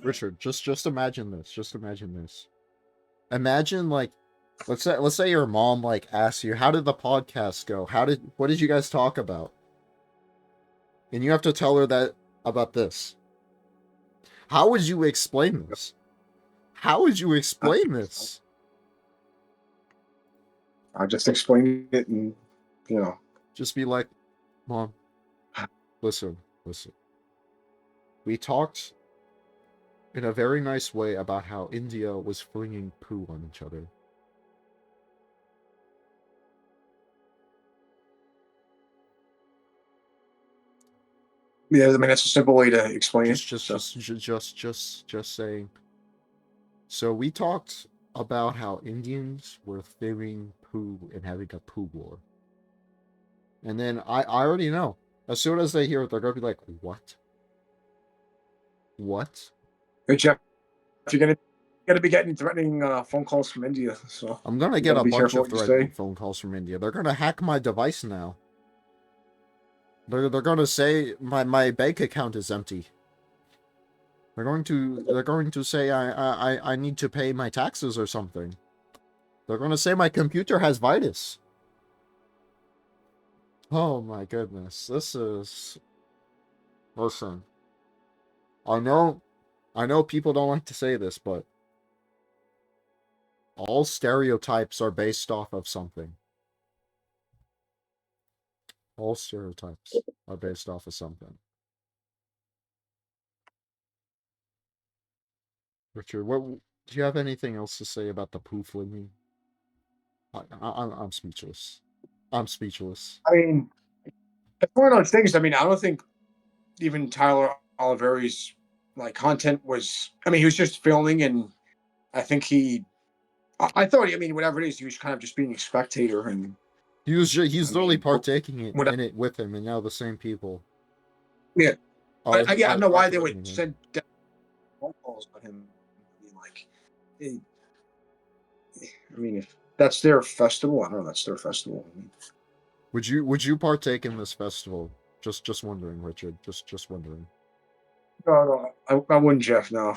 Richard, just imagine this. Just imagine this. Imagine, like, let's say your mom, like, asks you, how did the podcast go? What did you guys talk about? And you have to tell her that about this. How would you explain this? How would you explain this? I'll just explain it and, Just be like, Mom, listen. We talked in a very nice way about how India was flinging poo on each other. Yeah, I mean, that's a simple way to explain it. Just saying. So we talked about how Indians were flinging poo and having a poo war. And then I already know. As soon as they hear it, they're going to be like, what? What? Hey, Jeff, you're gonna be getting threatening phone calls from India. So I'm going to get a bunch of threatening phone calls from India. They're going to hack my device now. They're going to say my bank account is empty. They're going to say I need to pay my taxes or something. They're going to say my computer has virus. Oh my goodness. This is... Listen. I know people don't like to say this, but all stereotypes are based off of something. All stereotypes are based off of something. Richard, do you have anything else to say about the poo flinging? I'm speechless. I'm speechless. I mean, it's one of those things. I mean, I don't think even Tyler Oliveira's content was. I mean, he was just filming, and I think I thought. I mean, whatever it is, he was kind of just being a spectator, and he's literally partaking in it with him, and now the same people. Yeah, I don't know why they would send phone calls on him. I mean, if that's their festival, I don't know. That's their festival. I mean, would you partake in this festival? Just wondering, Richard. Just wondering. No, I wouldn't, Jeff. No,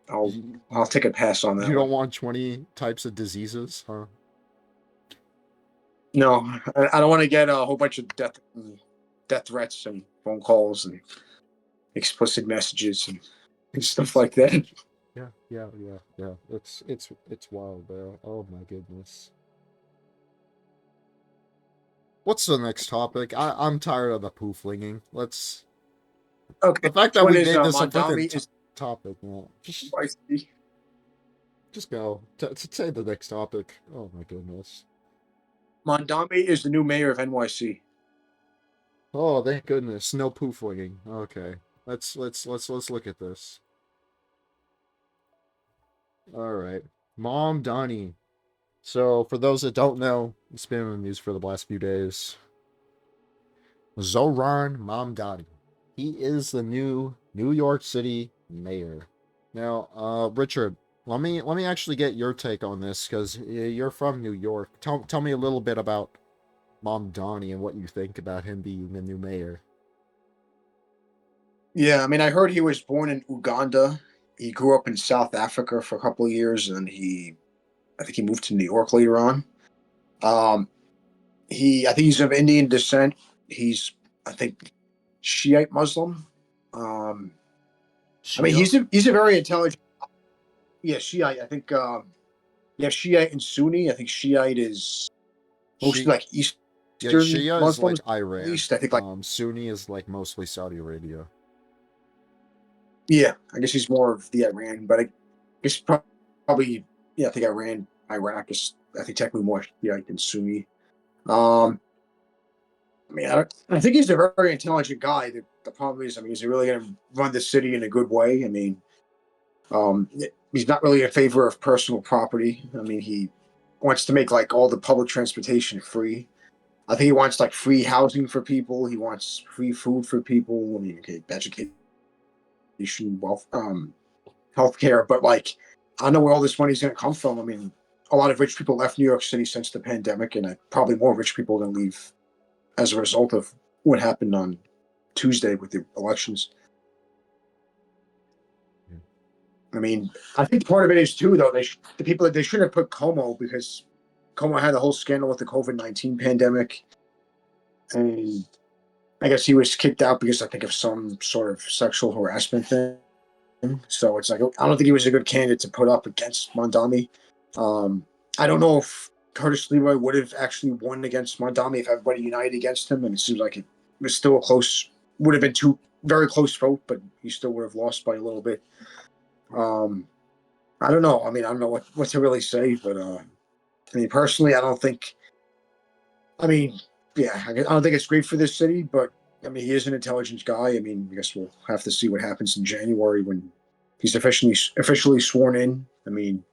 I'll take a pass on that. You don't want 20 types of diseases, huh? No, I don't want to get a whole bunch of death threats and phone calls and explicit messages and stuff like that. Yeah. It's wild, bro. Oh my goodness. What's the next topic? I'm tired of the poo flinging. Let's. Okay. The fact that we made this a fucking topic, man. Just go. Say the next topic. Oh my goodness. Mondami is the new mayor of NYC. Oh, thank goodness. No poo flinging. Okay. Let's look at this. All right. Mom Donnie. So, for those that don't know, it's been in the news for the last few days. Zohran Mamdani. He is the new New York City mayor. Now, Richard, let me actually get your take on this, because you're from New York. Tell me a little bit about Mamdani and what you think about him being the new mayor. Yeah, I mean, I heard he was born in Uganda. He grew up in South Africa for a couple of years, and I think he moved to New York later on. I think he's of Indian descent. He's, I think, Shiite Muslim. I mean, he's a very intelligent. Yeah, Shiite. I think. Shiite and Sunni. I think Shiite is mostly like Eastern Shia Muslims. is like Iran. At least I think Sunni is like mostly Saudi Arabia. Yeah, I guess he's more of the Iran, but I guess probably I think Iraq is I think technically more Shiite than Sunni. I mean, I think he's a very intelligent guy. The problem is, I mean, is he really going to run the city in a good way? I mean, he's not really in favor of personal property. I mean, he wants to make like all the public transportation free. I think he wants like free housing for people. He wants free food for people. I mean, okay, education, wealth, healthcare. But like, I don't know where all this money is going to come from. I mean, a lot of rich people left New York City since the pandemic, and probably more rich people are going to leave as a result of what happened on Tuesday with the elections. I mean, I think part of it is too, though. The people that they shouldn't have put Como, because Como had the whole scandal with the COVID-19 pandemic, and I guess he was kicked out because I think of some sort of sexual harassment thing. So it's like I don't think he was a good candidate to put up against Mondami. I don't know if Curtis Leroy would have actually won against Mondami if everybody united against him, and it seems like it was still a close, would have been two very close vote, but he still would have lost by a little bit. I don't know. I mean, I don't know what to really say, but I mean, personally, I don't think. I mean, yeah, I don't think it's great for this city, but I mean, he is an intelligent guy. I mean, I guess we'll have to see what happens in January when he's officially sworn in. I mean,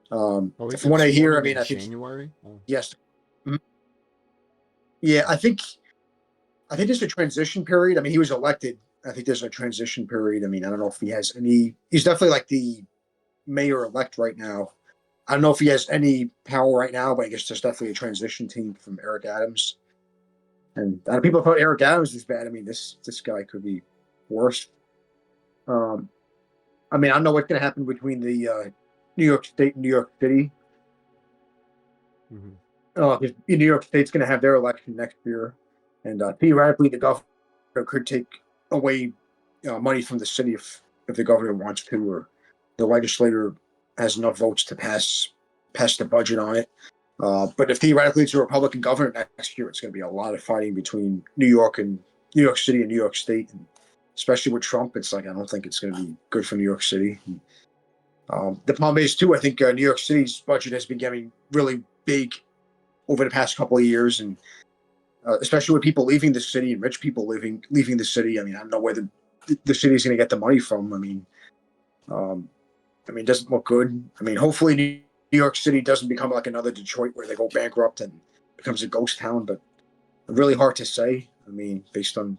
from what I hear, I mean, I think January. Yes. Yeah, I think there's a transition period. I mean, he was elected. I think there's a transition period. I mean, I don't know if he has any. He's definitely like the mayor elect right now. I don't know if he has any power right now, but I guess there's definitely a transition team from Eric Adams. And people thought Eric Adams was bad. I mean, this guy could be worse. I mean, I don't know what's going to happen between the New York State and New York City. New York State's going to have their election next year, and theoretically, the governor could take away money from the city if the governor wants to, or the legislator has enough votes to pass the budget on it. But if theoretically it's a Republican governor next year, it's going to be a lot of fighting between New York City and New York State, and especially with Trump. It's like I don't think it's going to be good for New York City. The problem is too, I think New York City's budget has been getting really big over the past couple of years, and especially with people leaving the city and rich people leaving the city. I mean, I don't know where the city's going to get the money from. I mean, it doesn't look good. I mean, hopefully New York City doesn't become like another Detroit where they go bankrupt and becomes a ghost town, but really hard to say. I mean, based on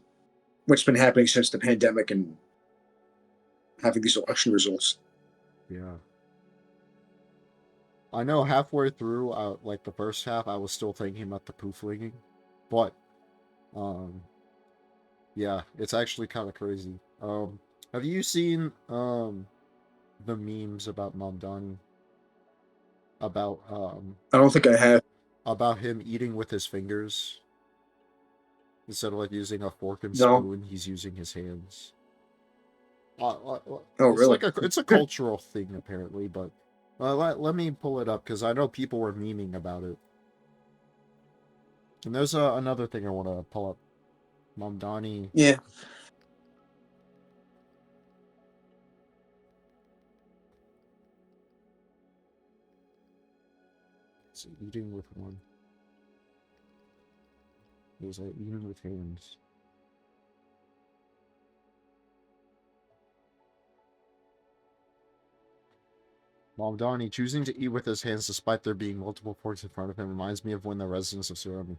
what's been happening since the pandemic and having these election results. Yeah. I know halfway through, like the first half, I was still thinking about the pooflinging, but, yeah, it's actually kind of crazy. Have you seen, the memes about Mamdani? About, I don't think I have. About him eating with his fingers. Instead of like using a fork and No. spoon, he's using his hands. Oh, It's really? like it's a cultural thing apparently, but let me pull it up because I know people were memeing about it. And there's another thing I want to pull up. Mamdani. Yeah. So eating with one. There's eating with hands. Mamdani choosing to eat with his hands despite there being multiple forks in front of him reminds me of when the residents of Surami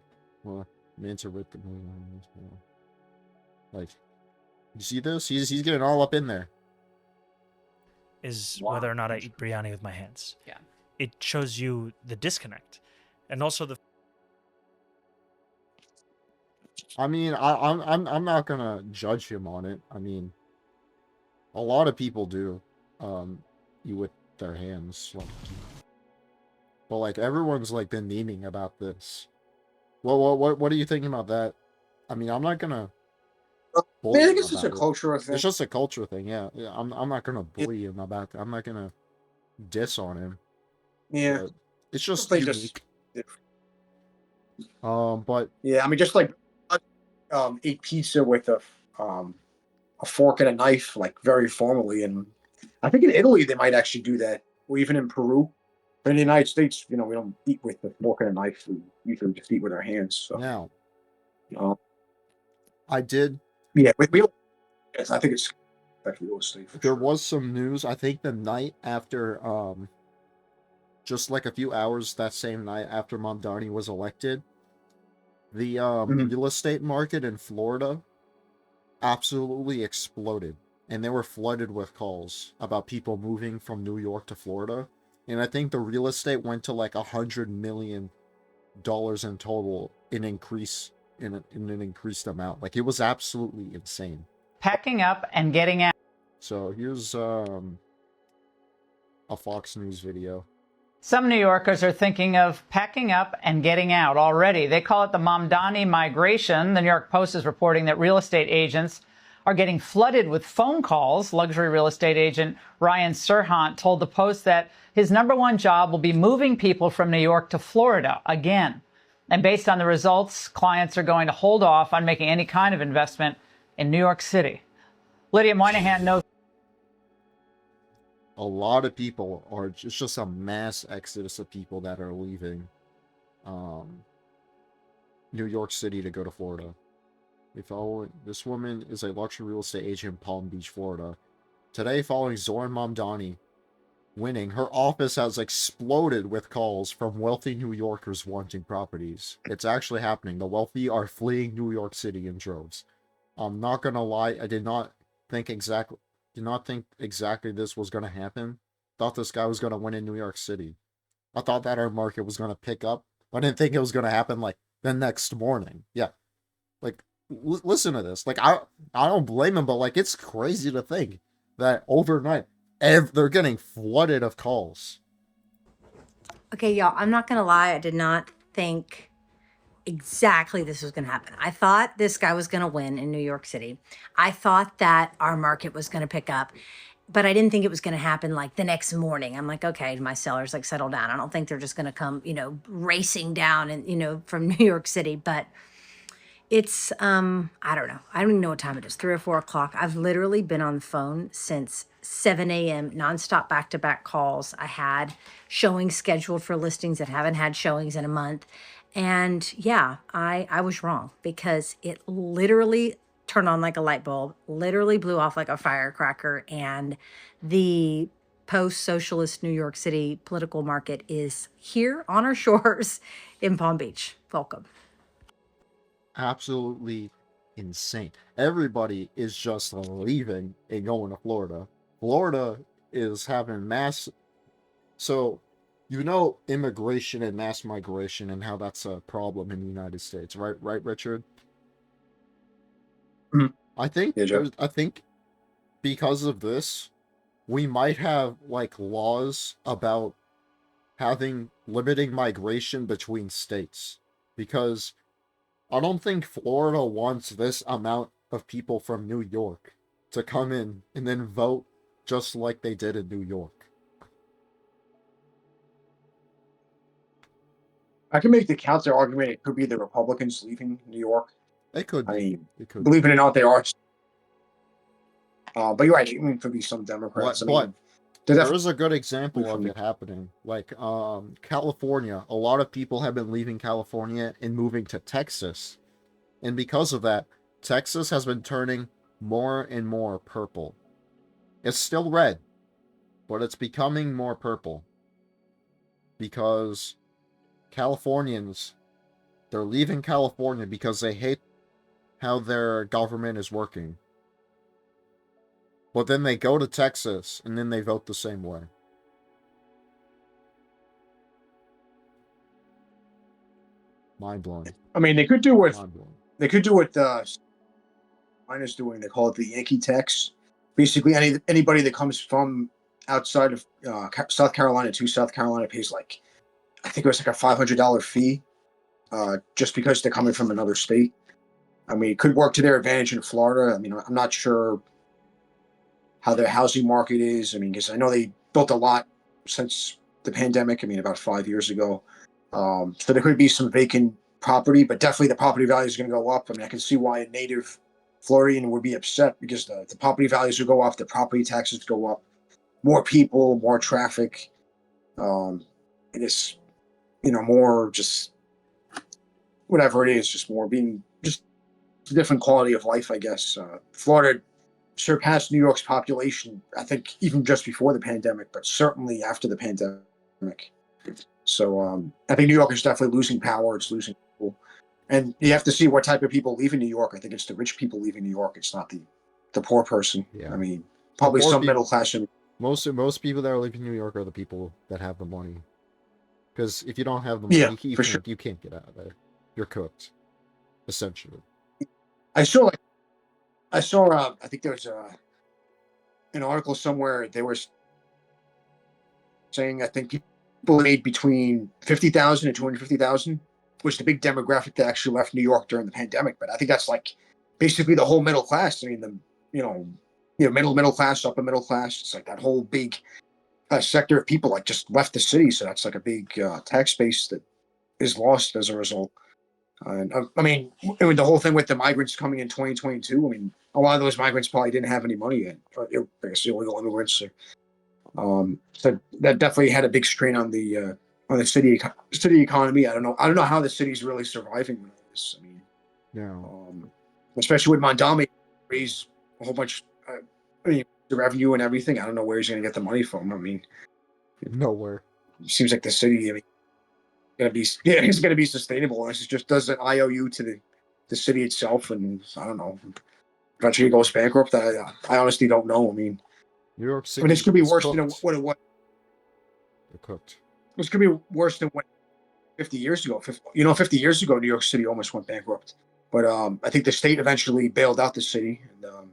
meant to rip the like, you see this? He's getting all up in there. Is whether or not I eat biryani with my hands. Yeah. It shows you the disconnect, and also the. I mean, I'm not gonna judge him on it. I mean, a lot of people do, eat with their hands, like, but like everyone's like been memeing about this. What are you thinking about that? I mean, I'm not gonna. I think it's just a cultural thing. It's just a culture thing, yeah. I'm not gonna bully him about that. I'm not gonna diss on him. Yeah, it's just They unique. But yeah, I mean, just like eat pizza with a fork and a knife, like very formally, and I think in Italy they might actually do that, or even in Peru. But in the United States, we don't eat with a fork and a knife. We usually just eat with our hands. So. Now, I did. Yeah, yes, I think it's real estate. There was some news. I think the night after, just like a few hours that same night after Mamdani was elected, the real estate market in Florida absolutely exploded, and they were flooded with calls about people moving from New York to Florida. And I think the real estate went to like $100 million in total in an increased amount. Like, it was absolutely insane. Packing up and getting out. So here's a Fox News video. Some New Yorkers are thinking of packing up and getting out already. They call it the Mamdani migration. The New York Post is reporting that real estate agents are getting flooded with phone calls. Luxury real estate agent Ryan Serhant told the Post that his number one job will be moving people from New York to Florida again. And based on the results, clients are going to hold off on making any kind of investment in New York City. Lydia Moynihan knows. A lot of people are just a mass exodus of people that are leaving New York City to go to Florida. This woman is a luxury real estate agent in Palm Beach, Florida. Today, following Zoran Mamdani winning, her office has exploded with calls from wealthy New Yorkers wanting properties. It's actually happening. The wealthy are fleeing New York City in droves. I'm not gonna lie, I did not think exactly this was going to happen. Thought this guy was going to win in New York City. I thought that our market was going to pick up. I didn't think it was going to happen like the next morning. Yeah. Like, listen to this. Like, I don't blame him, but like, it's crazy to think that overnight they're getting flooded of calls. Okay, y'all, I'm not going to lie. I did not think exactly this was going to happen. I thought this guy was going to win in New York City. I thought that our market was going to pick up, but I didn't think it was going to happen like the next morning. I'm like, okay, my sellers, like, settle down. I don't think they're just going to come, racing down and, from New York City, but it's, I don't know. I don't even know what time it is, 3 or 4 o'clock. I've literally been on the phone since 7 a.m., nonstop back-to-back calls. I had showings scheduled for listings that haven't had showings in a month. And yeah, I was wrong because it literally turned on like a light bulb, literally blew off like a firecracker. And the post-socialist New York City political market is here on our shores in Palm Beach. Welcome. Absolutely insane. Everybody is just leaving and going to Florida. Florida is having mass... So, immigration and mass migration and how that's a problem in the United States, right, Richard? Mm-hmm. I think because of this, we might have like laws about limiting migration between states, because I don't think Florida wants this amount of people from New York to come in and then vote just like they did in New York. I can make the counter argument. It could be the Republicans leaving New York. It could be. I mean, it could believe it or not, they are. But you're right. I mean, it could be some Democrats. But there is a good example of it happening. Like California, a lot of people have been leaving California and moving to Texas. And because of that, Texas has been turning more and more purple. It's still red, but it's becoming more purple. Because Californians, they're leaving California because they hate how their government is working. But then they go to Texas, and then they vote the same way. Mind-blowing. I mean, they could do what mine is doing. They call it the Yankee tax. Basically, anybody that comes from outside of South Carolina to South Carolina pays like, I think it was like a $500 fee, just because they're coming from another state. I mean, it could work to their advantage in Florida. I mean, I'm not sure how their housing market is. I mean, because I know they built a lot since the pandemic. I mean, about 5 years ago. So there could be some vacant property, but definitely the property value is going to go up. I mean, I can see why a native Floridian would be upset, because the property values will go up, the property taxes go up, more people, more traffic. It is, more just whatever it is, just more being just a different quality of life, I guess. Florida surpassed New York's population, I think, even just before the pandemic, but certainly after the pandemic. So I think New York is definitely losing power. It's losing people. And you have to see what type of people leaving New York. I think it's the rich people leaving New York. It's not the poor person. Yeah. I mean, probably some middle class. Most people that are leaving New York are the people that have the money. Because if you don't have the money, you can't get out of there. You're cooked, essentially. I saw I think there was an article somewhere. They were saying I think people made between 50,000 and 250,000 was the big demographic that actually left New York during the pandemic. But I think that's like basically the whole middle class. I mean, the middle class, upper middle class. It's like that whole big sector of people like just left the city. So that's like a big tax base that is lost as a result. And I mean, the whole thing with the migrants coming in 2022. I mean, a lot of those migrants probably didn't have any money yet. I guess the illegal immigrants. So that definitely had a big strain on the city economy. I don't know how the city's really surviving with this. I mean, especially with Mondami raise a whole bunch the revenue and everything. I don't know where he's going to get the money from. I mean, nowhere. It seems like the city. I mean, it's going to be sustainable unless it just does an IOU to the city itself, and I don't know. Eventually, it goes bankrupt. I honestly don't know. I mean, New York City. I mean, this could be worse than what it was. They're cooked. This could be worse than what 50 years ago. 50 years ago, New York City almost went bankrupt. But I think the state eventually bailed out the city, and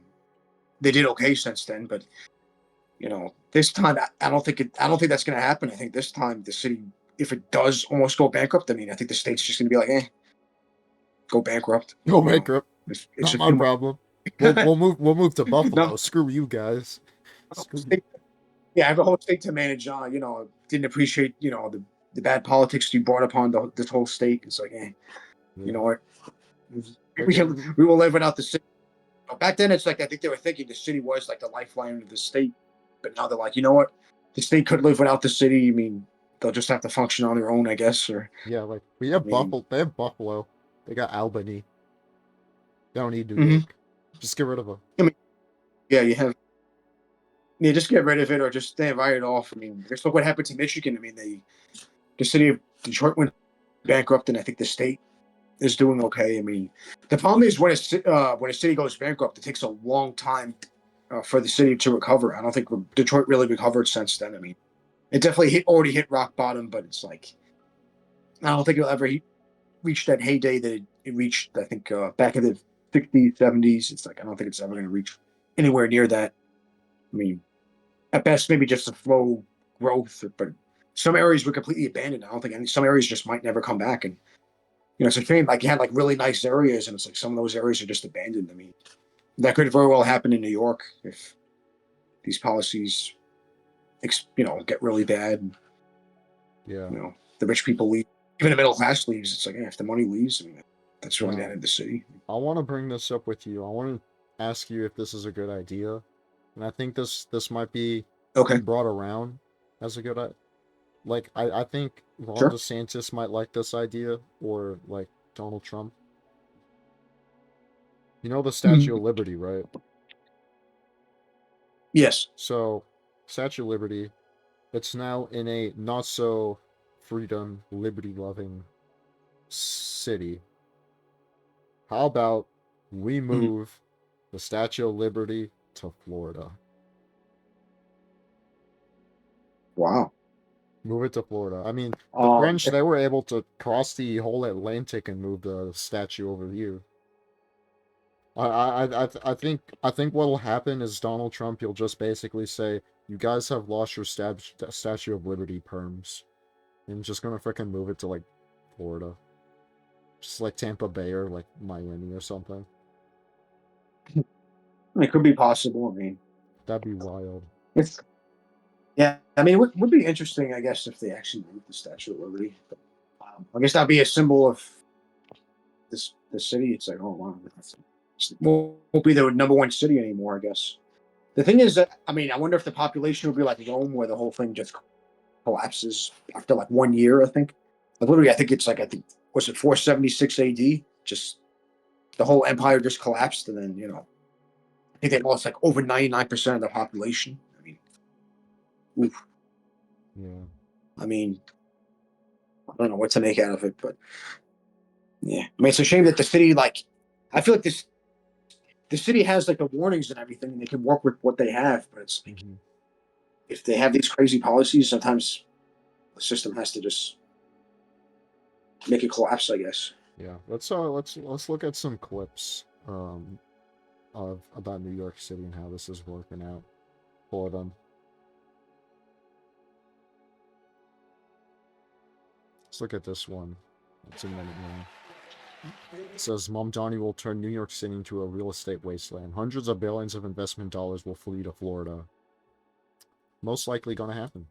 they did okay since then. But this time I don't think that's going to happen. I think this time the city, if it does almost go bankrupt, I mean, I think the state's just going to be like, go bankrupt. Go bankrupt. It's not my problem. We'll move to Buffalo. No. Screw you guys. Yeah, I have a whole state to manage. Didn't appreciate the bad politics you brought upon this whole state. It's like, you know what? We will live without the city. Back then, it's like I think they were thinking the city was like the lifeline of the state, but now they're like, you know what? The state could live without the city. I mean, they'll just have to function on their own, I guess. Or like we have Buffalo. They have Buffalo. They got Albany. They don't need New York. Just get rid of them. I mean, you have. Yeah, just get rid of it or just stay right off. I mean, just look what happened to Michigan. I mean, the city of Detroit went bankrupt, and I think the state is doing okay. I mean, the problem is when a city goes bankrupt, it takes a long time for the city to recover. I don't think Detroit really recovered since then. I mean, it definitely already hit rock bottom, but it's like I don't think it'll ever reach that heyday that it reached. I think back in the 60s, 70s. It's like I don't think it's ever going to reach anywhere near that. I mean, at best, maybe just a slow growth, but some areas were completely abandoned. I don't think some areas just might never come back. And, it's a shame. Like, you had like really nice areas, and it's like some of those areas are just abandoned. I mean, that could very well happen in New York if these policies, get really bad. Yeah. The rich people leave. Even the middle class leaves. It's like, if the money leaves, I mean, that's really the end of the city. I want to bring this up with you. I want to ask you if this is a good idea. And I think this might be brought around as a good idea. Like, I think Ron DeSantis might like this idea, or like Donald Trump. You know the Statue of Liberty, right? Yes. So, Statue of Liberty, it's now in a not so freedom, liberty loving city. How about we move the Statue of Liberty to Florida? Wow. Move it to Florida. I mean, the French, they were able to cross the whole Atlantic and move the statue over here. I think what'll happen is Donald Trump, he'll just basically say, you guys have lost your Statue of Liberty perms. And just gonna freaking move it to, like, Florida. Just like Tampa Bay or, like, Miami or something. It could be possible. I mean, that'd be wild. Yeah, I mean, it would be interesting, I guess, if they actually moved the Statue of Liberty. But, I guess that'd be a symbol of the city. It's like, oh wow, won't be the #1 city anymore. I guess. The thing is that I wonder if the population would be like Rome, where the whole thing just collapses after like 1 year. I think, literally, I think it's like was it 476 AD? Just the whole empire just collapsed, and then I think they lost like over 99% of their population. I mean, oof. Yeah. I mean, I don't know what to make out of it, but yeah. I mean, it's a shame that the city, like, I feel like the city has like the warnings and everything, and they can work with what they have. But it's like, if they have these crazy policies, sometimes the system has to just make it collapse, I guess. Yeah. Let's look at some clips of about New York City and how this is working out for them. Let's look at this one. It's a minute long. It says Mamdani will turn New York City into a real estate wasteland. Hundreds of billions of investment dollars will flee to Florida. Most likely going to happen.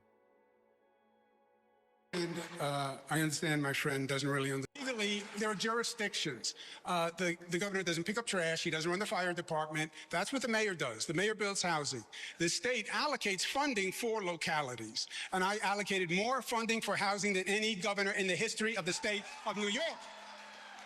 And I understand my friend doesn't really understand. Legally, there are jurisdictions. The governor doesn't pick up trash. He doesn't run the fire department. That's what the mayor does. The mayor builds housing. The state allocates funding for localities. And I allocated more funding for housing than any governor in the history of the state of New York.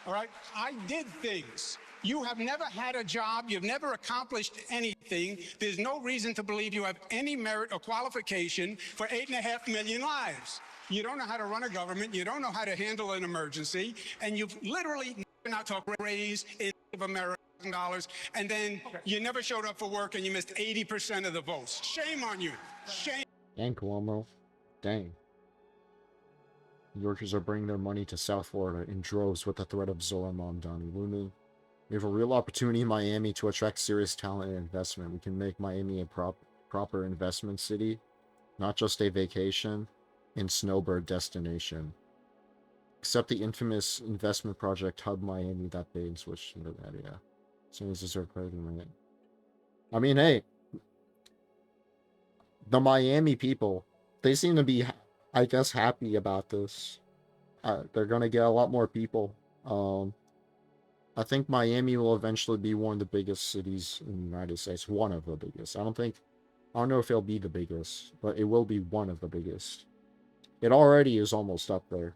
All right? I did things. You have never had a job. You've never accomplished anything. There's no reason to believe you have any merit or qualification for 8.5 million lives. You don't know how to run a government. You don't know how to handle an emergency. And you've literally never not talked raise in American dollars. And then you never showed up for work and you missed 80% of the votes. Shame on you. Shame. And Cuomo. Dang. New Yorkers are bringing their money to South Florida in droves with the threat of Zoran Mamdani looming. We have a real opportunity in Miami to attract serious talent and investment. We can make Miami a proper investment city, not just a vacation and snowbird destination. Except the infamous investment project Hub Miami that they switched into that, yeah. So this is right. I mean, hey, the Miami people, they seem to be, I guess, happy about this. They're gonna get a lot more people. I think Miami will eventually be one of the biggest cities in the United States. One of the biggest. I don't know if it'll be the biggest, but it will be one of the biggest. It already is almost up there.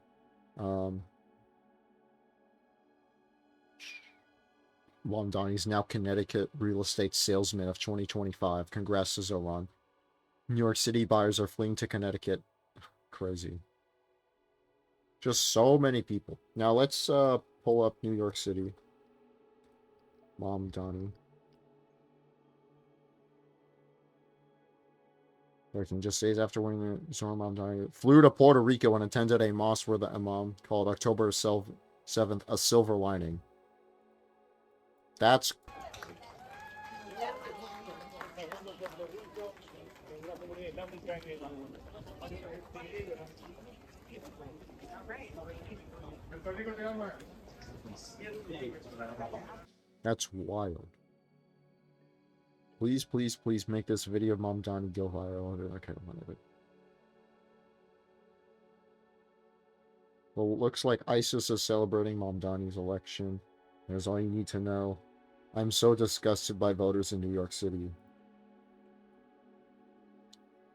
Mamdani's now Connecticut real estate salesman of 2025. Congrats to Zoran. New York City buyers are fleeing to Connecticut. Crazy. Just so many people. Now let's pull up New York City. Mamdani. Everything just days after winning the Zoran Mamdani flew to Puerto Rico and attended a mosque where the imam called October 7th a silver lining. That's wild. Please, please, please make this video of Mamdani go viral. Okay, whatever. Well, it looks like ISIS is celebrating Mamdani's election. There's all you need to know. I'm so disgusted by voters in New York City.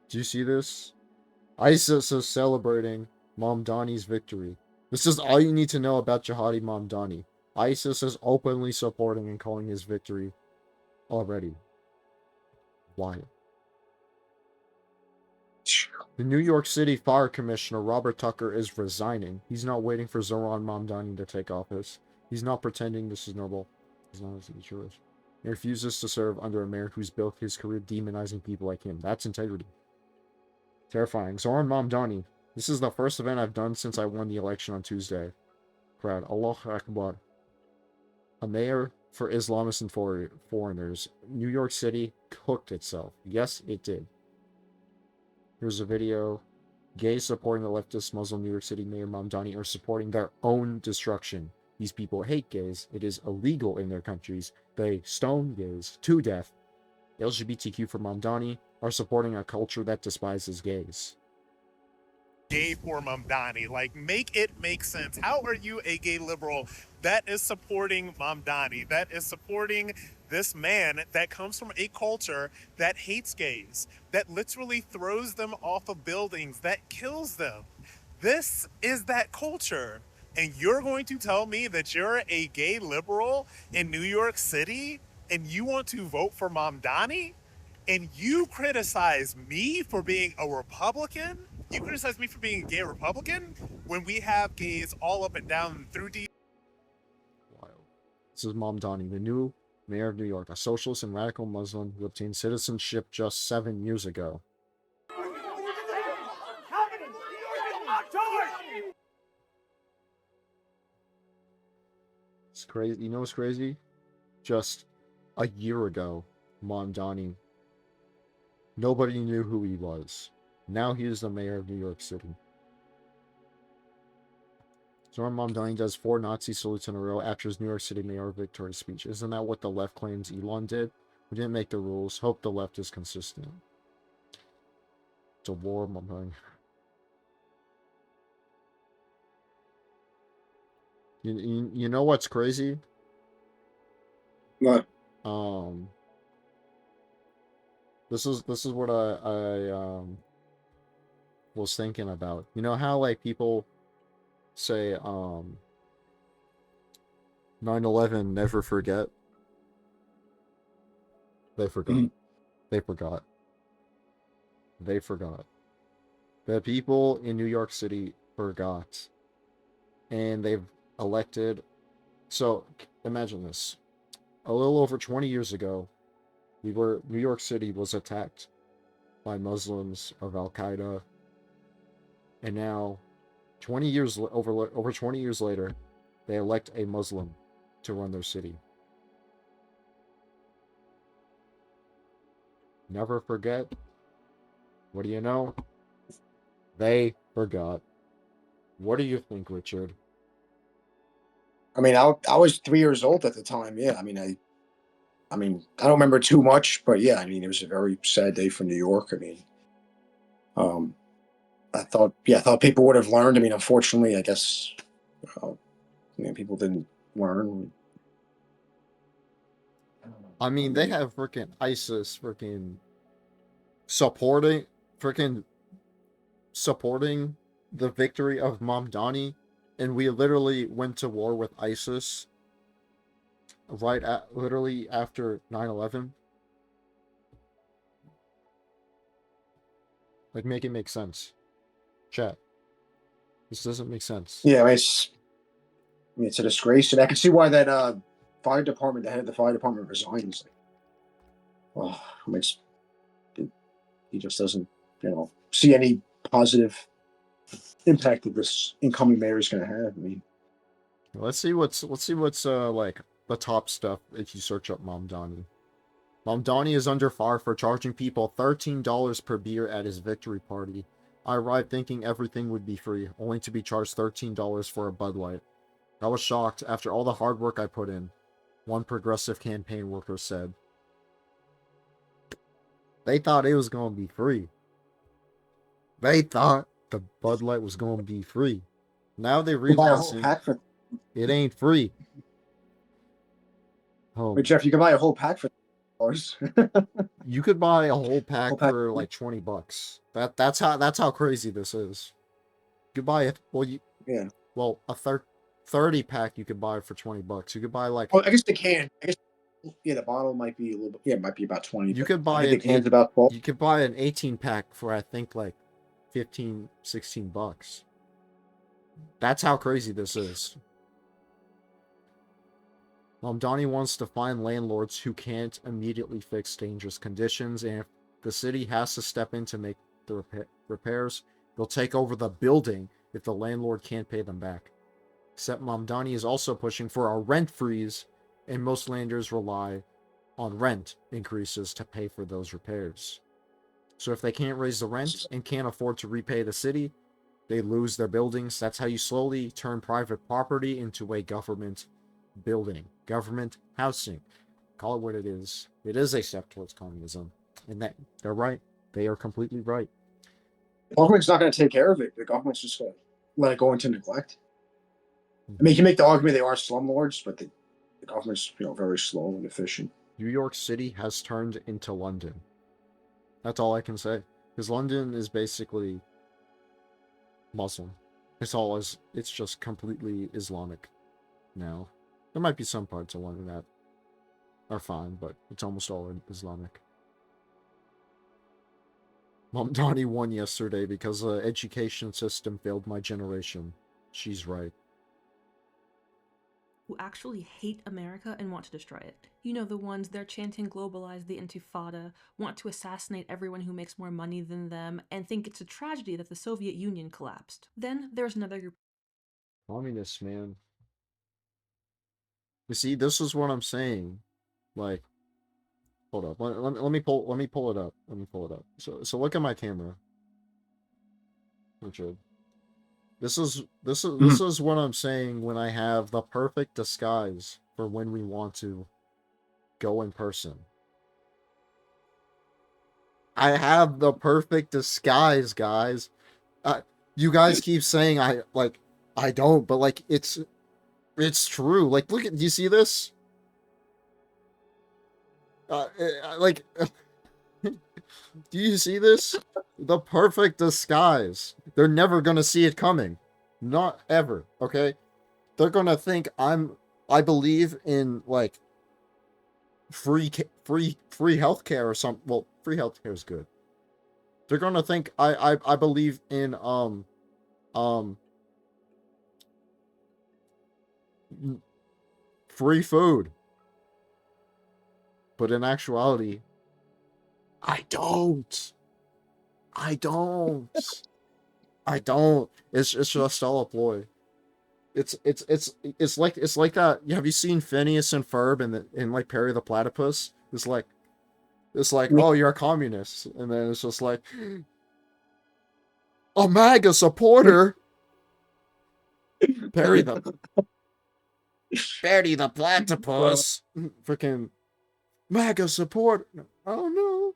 Do you see this? ISIS is celebrating Mamdani's victory. This is all you need to know about Jihadi Mamdani. ISIS is openly supporting and calling his victory already. Why? The New York City Fire Commissioner, Robert Tucker, is resigning. He's not waiting for Zoran Mamdani to take office. He's not pretending this is normal. He's not as true. He refuses to serve under a mayor who's built his career demonizing people like him. That's integrity. Terrifying. Zoran Mamdani. This is the first event I've done since I won the election on Tuesday. Proud. Allahu Akbar. A mayor for Islamists and foreigners. New York City cooked itself. Yes, it did. Here's a video. Gays supporting the leftist Muslim New York City Mayor Mamdani are supporting their own destruction. These people hate gays. It is illegal in their countries. They stone gays to death. LGBTQ for Mamdani are supporting a culture that despises gays. Gay for Mamdani. Like, make it make sense. How are you a gay liberal that is supporting Mamdani? That is supporting this man that comes from a culture that hates gays, that literally throws them off of buildings, that kills them. This is that culture. And you're going to tell me that you're a gay liberal in New York City and you want to vote for Mamdani? And you criticize me for being a Republican? You criticize me for being a gay Republican when we have gays all up and down through D. This is Mamdani, the new mayor of New York, a socialist and radical Muslim who obtained citizenship just 7 years ago. It's crazy. You know what's crazy? Just a year ago, Mamdani, nobody knew who he was. Now he is the mayor of New York City. Zoran Mamdani does 4 Nazi salutes in a row after his New York City mayor victory speech. Isn't that what the left claims Elon did? We didn't make the rules. Hope the left is consistent. It's a war, Mamdani. You know what's crazy? What? This is what I was thinking about. You know how like people say 9/11 never forget? They forgot. They forgot. They forgot. The people in New York City forgot. And they've elected. So imagine this. A little over 20 years ago, New York City was attacked by Muslims of Al Qaeda, and now, 20 years over 20 years later, they elect a Muslim to run their city. Never forget. What do you know? They forgot. What do you think, Richard? I mean, I was 3 years old at the time. Yeah, I mean, I don't remember too much, but yeah, I mean, it was a very sad day for New York. I mean, I thought people would have learned. I mean, unfortunately, I guess, people didn't learn. I mean, they have freaking ISIS supporting the victory of Mamdani, and we literally went to war with ISIS literally after 9/11. Like, make it make sense. Chat. This doesn't make sense. Yeah, it's a disgrace, and I can see why that fire department, the head of the fire department, resigns. Oh, I mean, he just doesn't, see any positive impact that this incoming mayor is going to have. I mean, let's see what's like the top stuff if you search up Mamdani. Mamdani is under fire for charging people $13 per beer at his victory party. I arrived thinking everything would be free, only to be charged $13 for a Bud Light. I was shocked after all the hard work I put in, one progressive campaign worker said. They thought it was going to be free. They thought the Bud Light was going to be free. Now they realize it ain't free. Oh, but Jeff, you can buy a whole pack for $10. You could buy a whole pack for like $20. That's how crazy this is. You could buy it. Well, a 30 pack you could buy for $20. You could buy like. Oh, I guess the can. I guess the bottle might be a little bit. Yeah, it might be about 20. You could buy the can's about 12. You could buy an 18 pack for I think like $15-16. That's how crazy this is. Mamdani wants to find landlords who can't immediately fix dangerous conditions, and if the city has to step in to make the repairs, they'll take over the building if the landlord can't pay them back. Except Mamdani is also pushing for a rent freeze, and most landlords rely on rent increases to pay for those repairs. So if they can't raise the rent and can't afford to repay the city, they lose their buildings. That's how you slowly turn private property into a government building. Government housing. Call it what it is. It is a step towards communism. And they're right. They are completely right. The government's not going to take care of it. The government's just going to let it go into neglect. I mean, you can make the argument they are slumlords, but the government's very slow and efficient. New York City has turned into London. That's all I can say. Because London is basically Muslim. It's just completely Islamic now. There might be some parts of London that are fine, but it's almost all Islamic. Mom Donnie won yesterday because the education system failed my generation. She's right. Who actually hate America and want to destroy it. You know, the ones they're chanting globalize the Intifada, want to assassinate everyone who makes more money than them, and think it's a tragedy that the Soviet Union collapsed. Then there's another group. Communists, man. You see, this is what I'm saying. Like, hold up. Let me pull it up. Let me pull it up. So look at my camera. Richard. This is what I'm saying when I have the perfect disguise for when we want to go in person. I have the perfect disguise, guys. You guys keep saying I don't, but like it's true. Like, look at, do you see this? Like, do you see this? The perfect disguise. They're never gonna see it coming. Not ever, okay? They're gonna think I believe in, like, free healthcare or something. Well, free healthcare is good. They're gonna think I believe in, free food. But in actuality, I don't. It's just all a ploy. It's like that. Have you seen Phineas and Ferb in like Perry the Platypus? It's like, oh, you're a communist, and then it's just like, a MAGA supporter. Perry the Platypus. Freaking MAGA support. Oh no.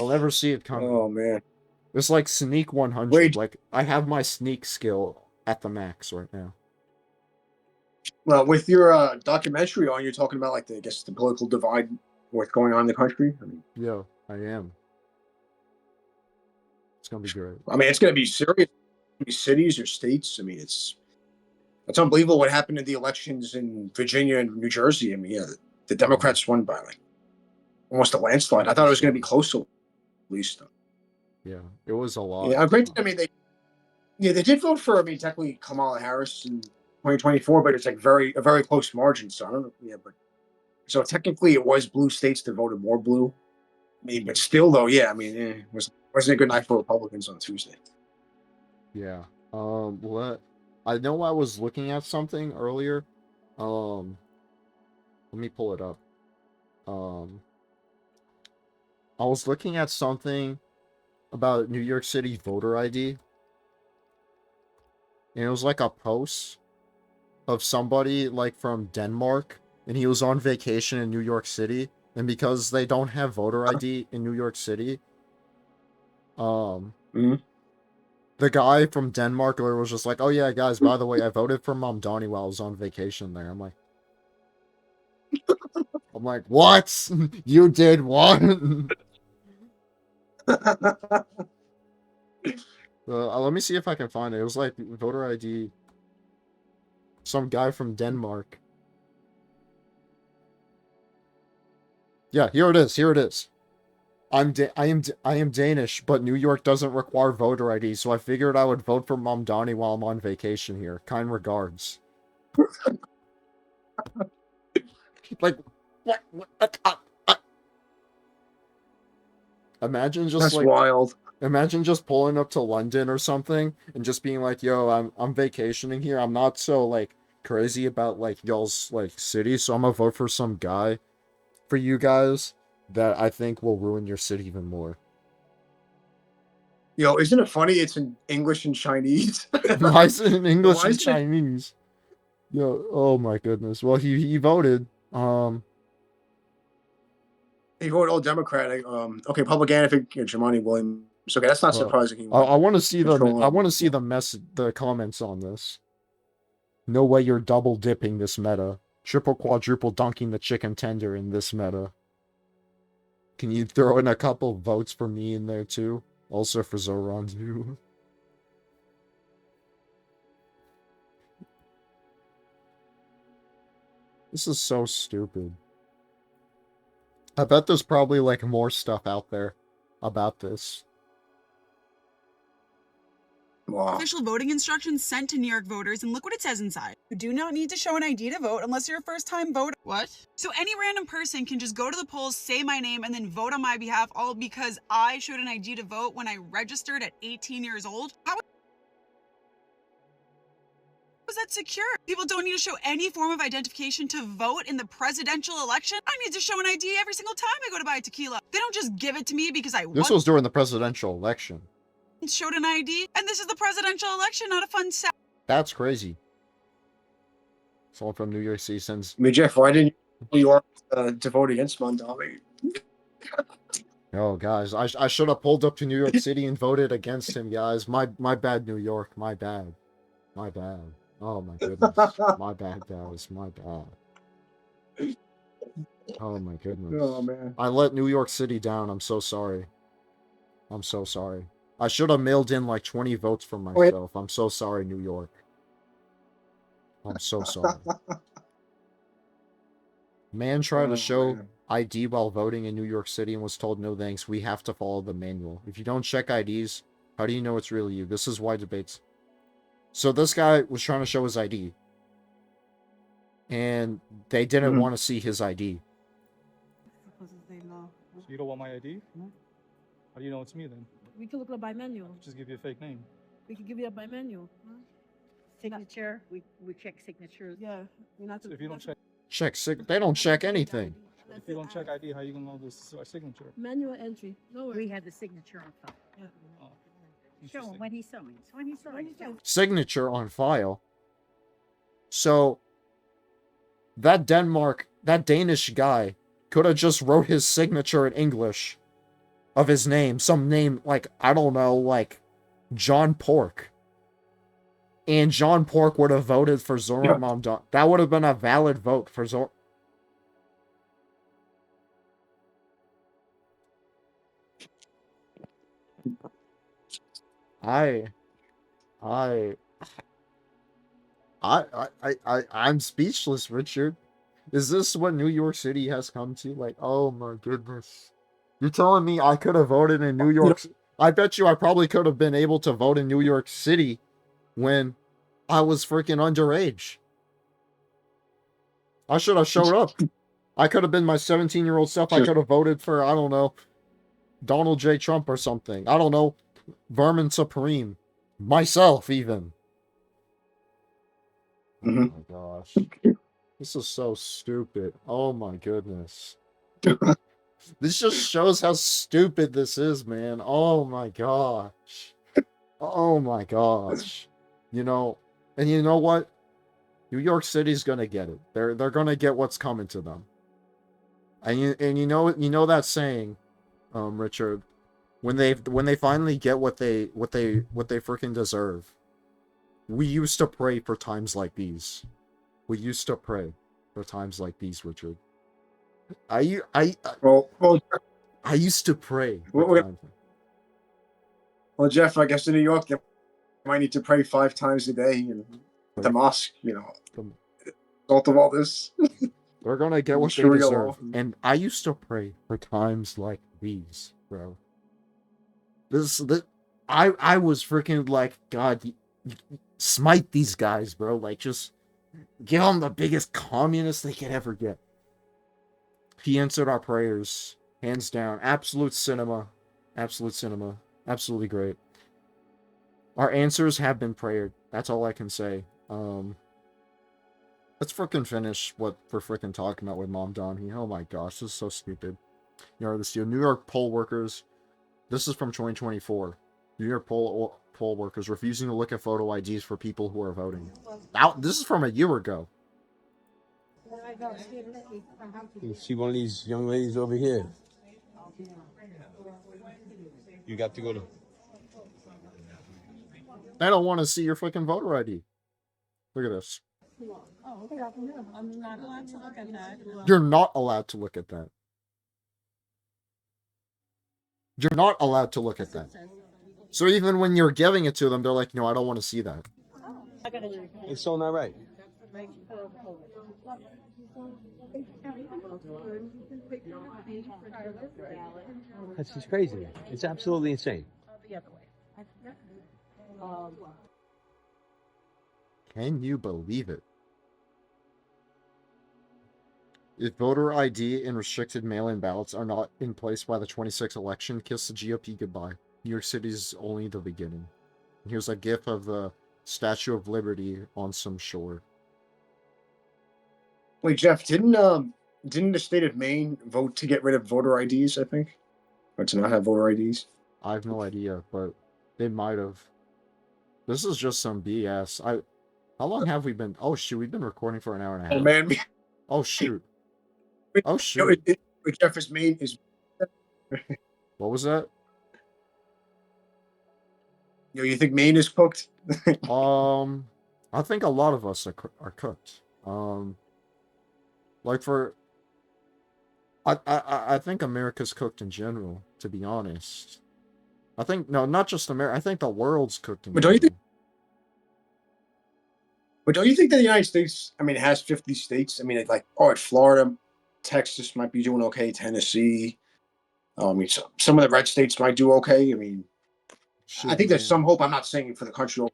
I'll never see it coming. Oh man. It's like Sneak 100. Wait. Like, I have my sneak skill at the max right now. Well, with your documentary on, you're talking about like the political divide, what's going on in the country. I mean, yeah, I am. It's gonna be great. I mean, it's gonna be serious. Cities or states. I mean, it's unbelievable what happened in the elections in Virginia and New Jersey. I mean, yeah, the Democrats won by like almost a landslide. I thought it was going to be close to at least. Yeah, it was a lot. Yeah, granted, I mean, they did vote for, I mean, technically Kamala Harris in 2024, but it's like a very close margin. So I don't know. Yeah, but so technically it was blue states that voted more blue. I mean, but still though, yeah, I mean, it wasn't a good night for Republicans on Tuesday. Yeah. What? I know I was looking at something earlier. Let me pull it up. I was looking at something about New York City voter ID. And it was like a post of somebody like from Denmark, and he was on vacation in New York City, and because they don't have voter ID in New York City, the guy from Denmark was just like, oh yeah, guys, by the way, I voted for Mom Donnie while I was on vacation there. I'm like, what? You did what? Let me see if I can find it. It was like voter ID. Some guy from Denmark. Yeah, here it is. Here it is. I am Danish, but New York doesn't require voter ID, so I figured I would vote for Mom Donnie while I'm on vacation here. Kind regards. Like, what? Imagine just That's wild. Imagine just pulling up to London or something and just being like, "Yo, I'm vacationing here. I'm not so like crazy about like y'all's like city, so I'm gonna vote for some guy for you guys that I think will ruin your city even more." Yo, isn't it funny? It's in English and Chinese. Why is it in English and Chinese? Yo, oh my goodness. Well, he voted. He voted all Democratic. Okay, Public Advocate Jamani Williams. Okay, that's not surprising. I want to see the comments on this. No way you're double dipping this meta. Triple quadruple dunking the chicken tender in this meta. Can you throw in a couple votes for me in there too? Also for Zoran too. This is so stupid. I bet there's probably like more stuff out there about this. Wow. Official voting instructions sent to New York voters, and look what it says inside. You do not need to show an ID to vote unless you're a first-time voter. What? So any random person can just go to the polls, say my name, and then vote on my behalf, all because I showed an ID to vote when I registered at 18 years old? How is that secure? People don't need to show any form of identification to vote in the presidential election. I need to show an ID every single time I go to buy tequila. They don't just give it to me because I This was during the presidential election. showed an ID, and this is the presidential election, not a fun set. That's crazy. Someone from New York City sends. I mean, Jeff, why didn't New York to vote against Mondale? Oh, guys, I should have pulled up to New York City and voted against him, guys. My bad, New York. My bad. My bad. Oh my goodness. My bad, guys. My bad. Oh my goodness. Oh man. I let New York City down. I'm so sorry. I'm so sorry. I should have mailed in like 20 votes for myself. I'm so sorry, New York. I'm so sorry. Man tried to show ID while voting in New York City and was told, no thanks, we have to follow the manual. If you don't check IDs, how do you know it's really you? This is why debates. So this guy was trying to show his ID. And they didn't want to see his ID. So you don't want my ID? No. How do you know it's me then? We can look up by menu. Just give you a fake name. We can give you a by menu. Signature. We check signatures. Yeah. You're not So if you don't check They don't check anything. if you don't check ID, how you gonna know this is our signature? Manual entry. No worries. We have the signature on file. Yeah. Show him when he signs. When he signs. Signature on file. So that Danish guy could have just wrote his signature in English of his name, some name like, I don't know, like John Pork. And John Pork would have voted for Zoran Mamdani. That would have been a valid vote for Zoran. I'm speechless, Richard. Is this what New York City has come to? Like, oh my goodness. You're telling me I could have voted in New York? I bet you I probably could have been able to vote in New York City when I was freaking underage. I should have showed up. I could have been my 17-year-old self. I could have voted for, I don't know, Donald J. Trump or something. I don't know, Vermin Supreme. Myself, even. Oh my gosh. This is so stupid. Oh my goodness. This just shows how stupid this is, man. Oh my gosh. Oh my gosh. You know, and you know what? New York City's gonna get it. They're gonna get what's coming to them. And you know that saying, Richard, when they finally get what they freaking deserve. We used to pray for times like these. We used to pray for times like these, Richard. I used to pray. Well, Jeff, I guess in New York, you might need to pray 5 times a day at the mosque, you know. Result of all this. They're gonna get what they deserve. And I used to pray for times like these, bro. I was freaking like, God, smite these guys, bro. Like, just give them the biggest communist they could ever get. He answered our prayers, hands down. Absolute cinema. Absolute cinema. Absolutely great. Our answers have been prayed. That's all I can say. Let's freaking finish what we're freaking talking about with Mamdani. Oh my gosh, this is so stupid. You know, New York poll workers. This is from 2024. New York poll workers refusing to look at photo IDs for people who are voting. Now, this is from a year ago. You see one of these young ladies over here. You got to go to. They don't want to see your freaking voter ID. Look at this. I'm not allowed to look at that. You're not allowed to look at that. You're not allowed to look at that. So even when you're giving it to them, they're like, no, I don't want to see that. It's so not right. That's just crazy. It's absolutely insane. Can you believe it? If voter ID and restricted mail-in ballots are not in place by the 26th election, kiss the GOP goodbye. New York City is only the beginning. And here's a gif of the Statue of Liberty on some shore. Wait, Jeff, didn't the state of Maine vote to get rid of voter IDs, I think? Or to not have voter IDs? I have no idea, but they might have. This is just some BS. How long have we been? Oh shoot, we've been recording for an hour and a half. Oh man. Oh shoot. Oh shoot. Jeff, is Maine is. What was that? You think Maine is cooked? I think a lot of us are cooked. Like for. I think America's cooked in general, to be honest. I think no, not just America. I think the world's cooked in But general. don't you think that the United States, I mean, it has 50 states? I mean, it's like, all right, Florida, Texas might be doing okay, Tennessee. I mean, some of the red states might do okay. I mean, I think there's some hope. I'm not saying for the country.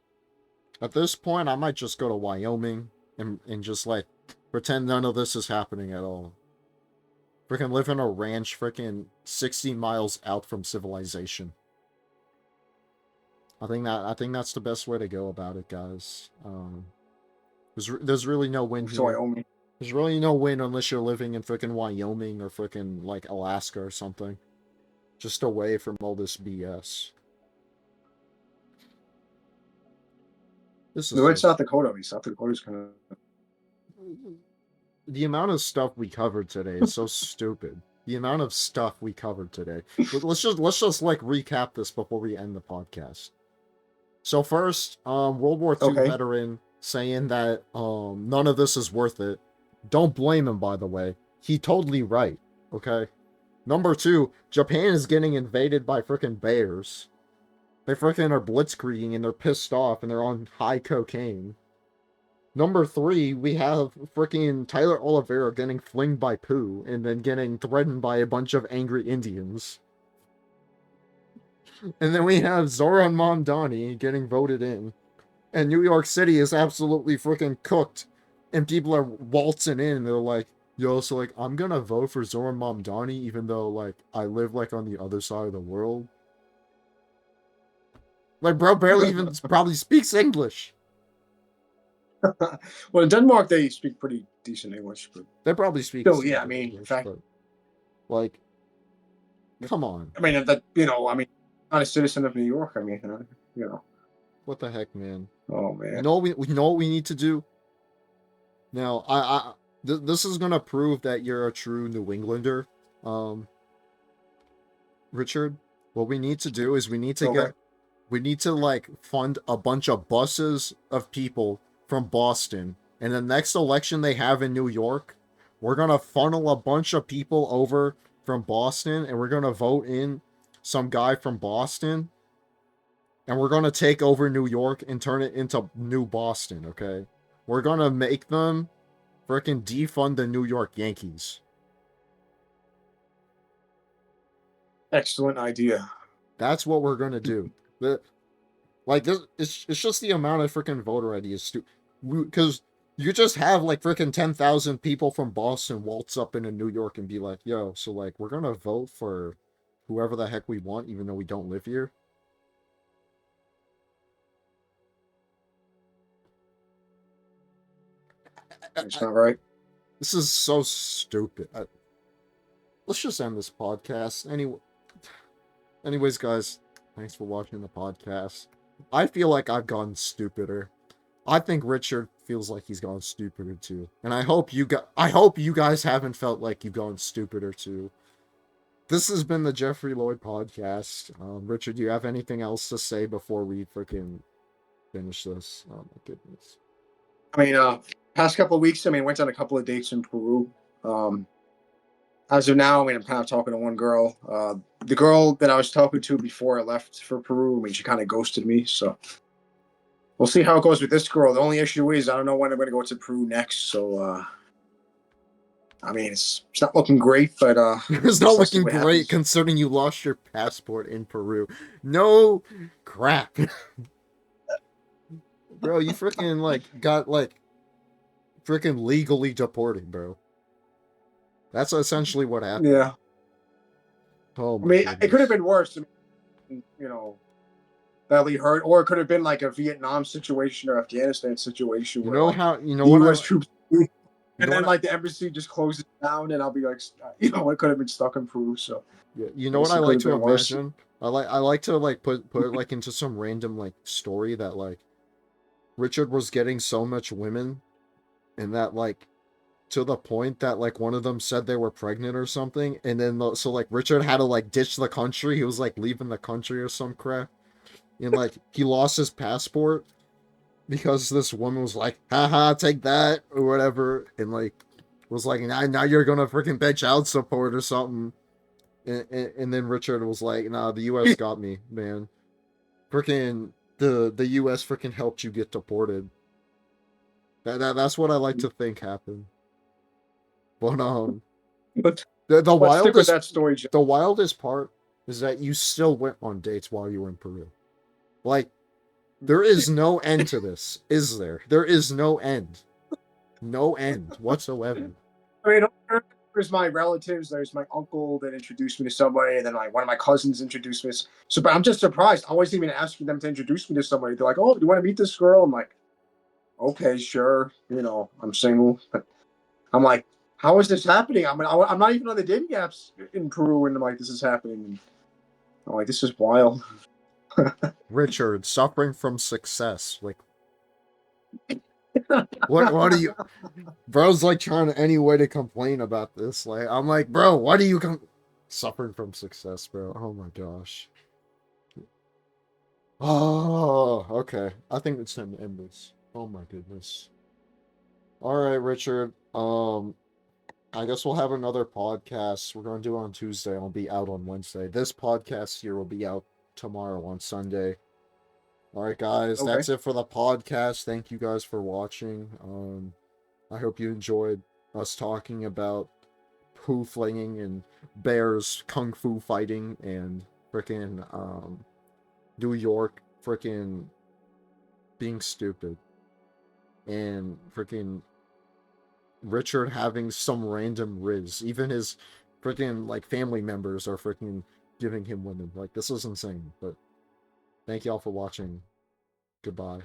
At this point, I might just go to Wyoming and just like pretend none of this is happening at all. Freaking live in a ranch freaking 60 miles out from civilization. I think that's the best way to go about it, guys. There's really no win here. Wyoming. There's really no win unless you're living in freaking Wyoming or freaking like Alaska or something. Just away from all this BS. We're in South Dakota. I mean, South Dakota's kind of. The amount of stuff we covered today is so stupid. The amount of stuff we covered today. Let's just like recap this before we end the podcast. So first, World War II veteran saying that none of this is worth it. Don't blame him, by the way. He totally right. Okay. Number 2, Japan is getting invaded by freaking bears. They freaking are blitzkrieging and they're pissed off and they're on high cocaine. Number 3, we have freaking Tyler Oliveira getting flinged by poo and then getting threatened by a bunch of angry Indians. And then we have Zoran Mamdani getting voted in. And New York City is absolutely freaking cooked. And people are waltzing in and they're like, yo, so like, I'm gonna vote for Zoran Mamdani even though like, I live like on the other side of the world. Like, bro barely even probably speaks English. Well, in Denmark, they speak pretty decent English. But they probably speak. Still, yeah, I mean, English, in fact, like, come on. I mean, that not a citizen of New York. I mean, What the heck, man? Oh man. You know what we need to do. Now, this is gonna prove that you're a true New Englander, Richard. What we need to do is we need to like fund a bunch of buses of people from Boston. And the next election they have in New York, we're going to funnel a bunch of people over from Boston and we're going to vote in some guy from Boston. And we're going to take over New York and turn it into New Boston, okay? We're going to make them freaking defund the New York Yankees. Excellent idea. That's what we're going to do. Like, this, it's just the amount of freaking voter ideas. Because you just have, like, freaking 10,000 people from Boston waltz up into New York and be like, yo, so, like, we're going to vote for whoever the heck we want, even though we don't live here. That's not right. This is so stupid. Let's just end this podcast. Anyways, guys, thanks for watching the podcast. I feel like I've gotten stupider. I think Richard feels like he's gone stupider too. And I hope you guys haven't felt like you've gone stupider too. This has been the Jeffrey Lloyd podcast. Richard, do you have anything else to say before we freaking finish this? Oh my goodness. I mean, past couple of weeks, I mean, went on a couple of dates in Peru. I as of now, I mean, I'm kind of talking to one girl. The girl that I was talking to before I left for Peru, I mean, she kind of ghosted me. So we'll see how it goes with this girl. The only issue is I don't know when I'm going to go to Peru next. So, I mean, it's not looking great, but it's not looking great considering you lost your passport in Peru. No crap. Bro, you freaking like got like freaking legally deported, bro. That's essentially what happened. Yeah. Oh I my mean, goodness. it could have been worse. I mean, you know, badly hurt, or it could have been like a Vietnam situation or Afghanistan situation where like the U.S. troops, and then like the embassy just closes down, and I'll be like, you know, it could have been stuck in Peru. So yeah, you know what I like to imagine? I like to like put it like into some random like story that like Richard was getting so much women, and that like to the point that like one of them said they were pregnant or something, and then so like Richard had to like ditch the country. He was like leaving the country or some crap, and like he lost his passport because this woman was like, haha, take that or whatever, and like was like, now you're gonna freaking pay child support or something. And then Richard was like, nah, the US got me, man. Freaking the US freaking helped you get deported. That's what I like to think happened. But the wildest that story, the wildest part is that you still went on dates while you were in Peru. Like, there is no end to this, is there? There is no end. No end whatsoever. I mean, there's my relatives, there's my uncle that introduced me to somebody, and then like one of my cousins introduced me. So, but I'm just surprised. I wasn't even asking them to introduce me to somebody. They're like, "Oh, do you want to meet this girl?" I'm like, "Okay, sure." You know, I'm single, but I'm like, "How is this happening?" I'm not even on the dating apps in Peru, and I'm like, "This is happening." And I'm like, "This is wild." Richard, suffering from success, like. What are you, bro's like trying to any way to complain about this. Like, I'm like, bro, what are you suffering from success, bro? Oh my gosh. Oh, okay. I think it's time to end this. Oh my goodness. All right, Richard. I guess we'll have another podcast. We're gonna do it on Tuesday. I'll be out on Wednesday. This podcast here will be out tomorrow on Sunday. All right, guys. Okay. That's it for the podcast. Thank you guys for watching. I hope you enjoyed us talking about poo flinging and bears kung fu fighting and freaking New York freaking being stupid and freaking Richard having some random riz. Even his freaking like family members are freaking giving him women. Like, this is insane. But thank y'all for watching. Goodbye.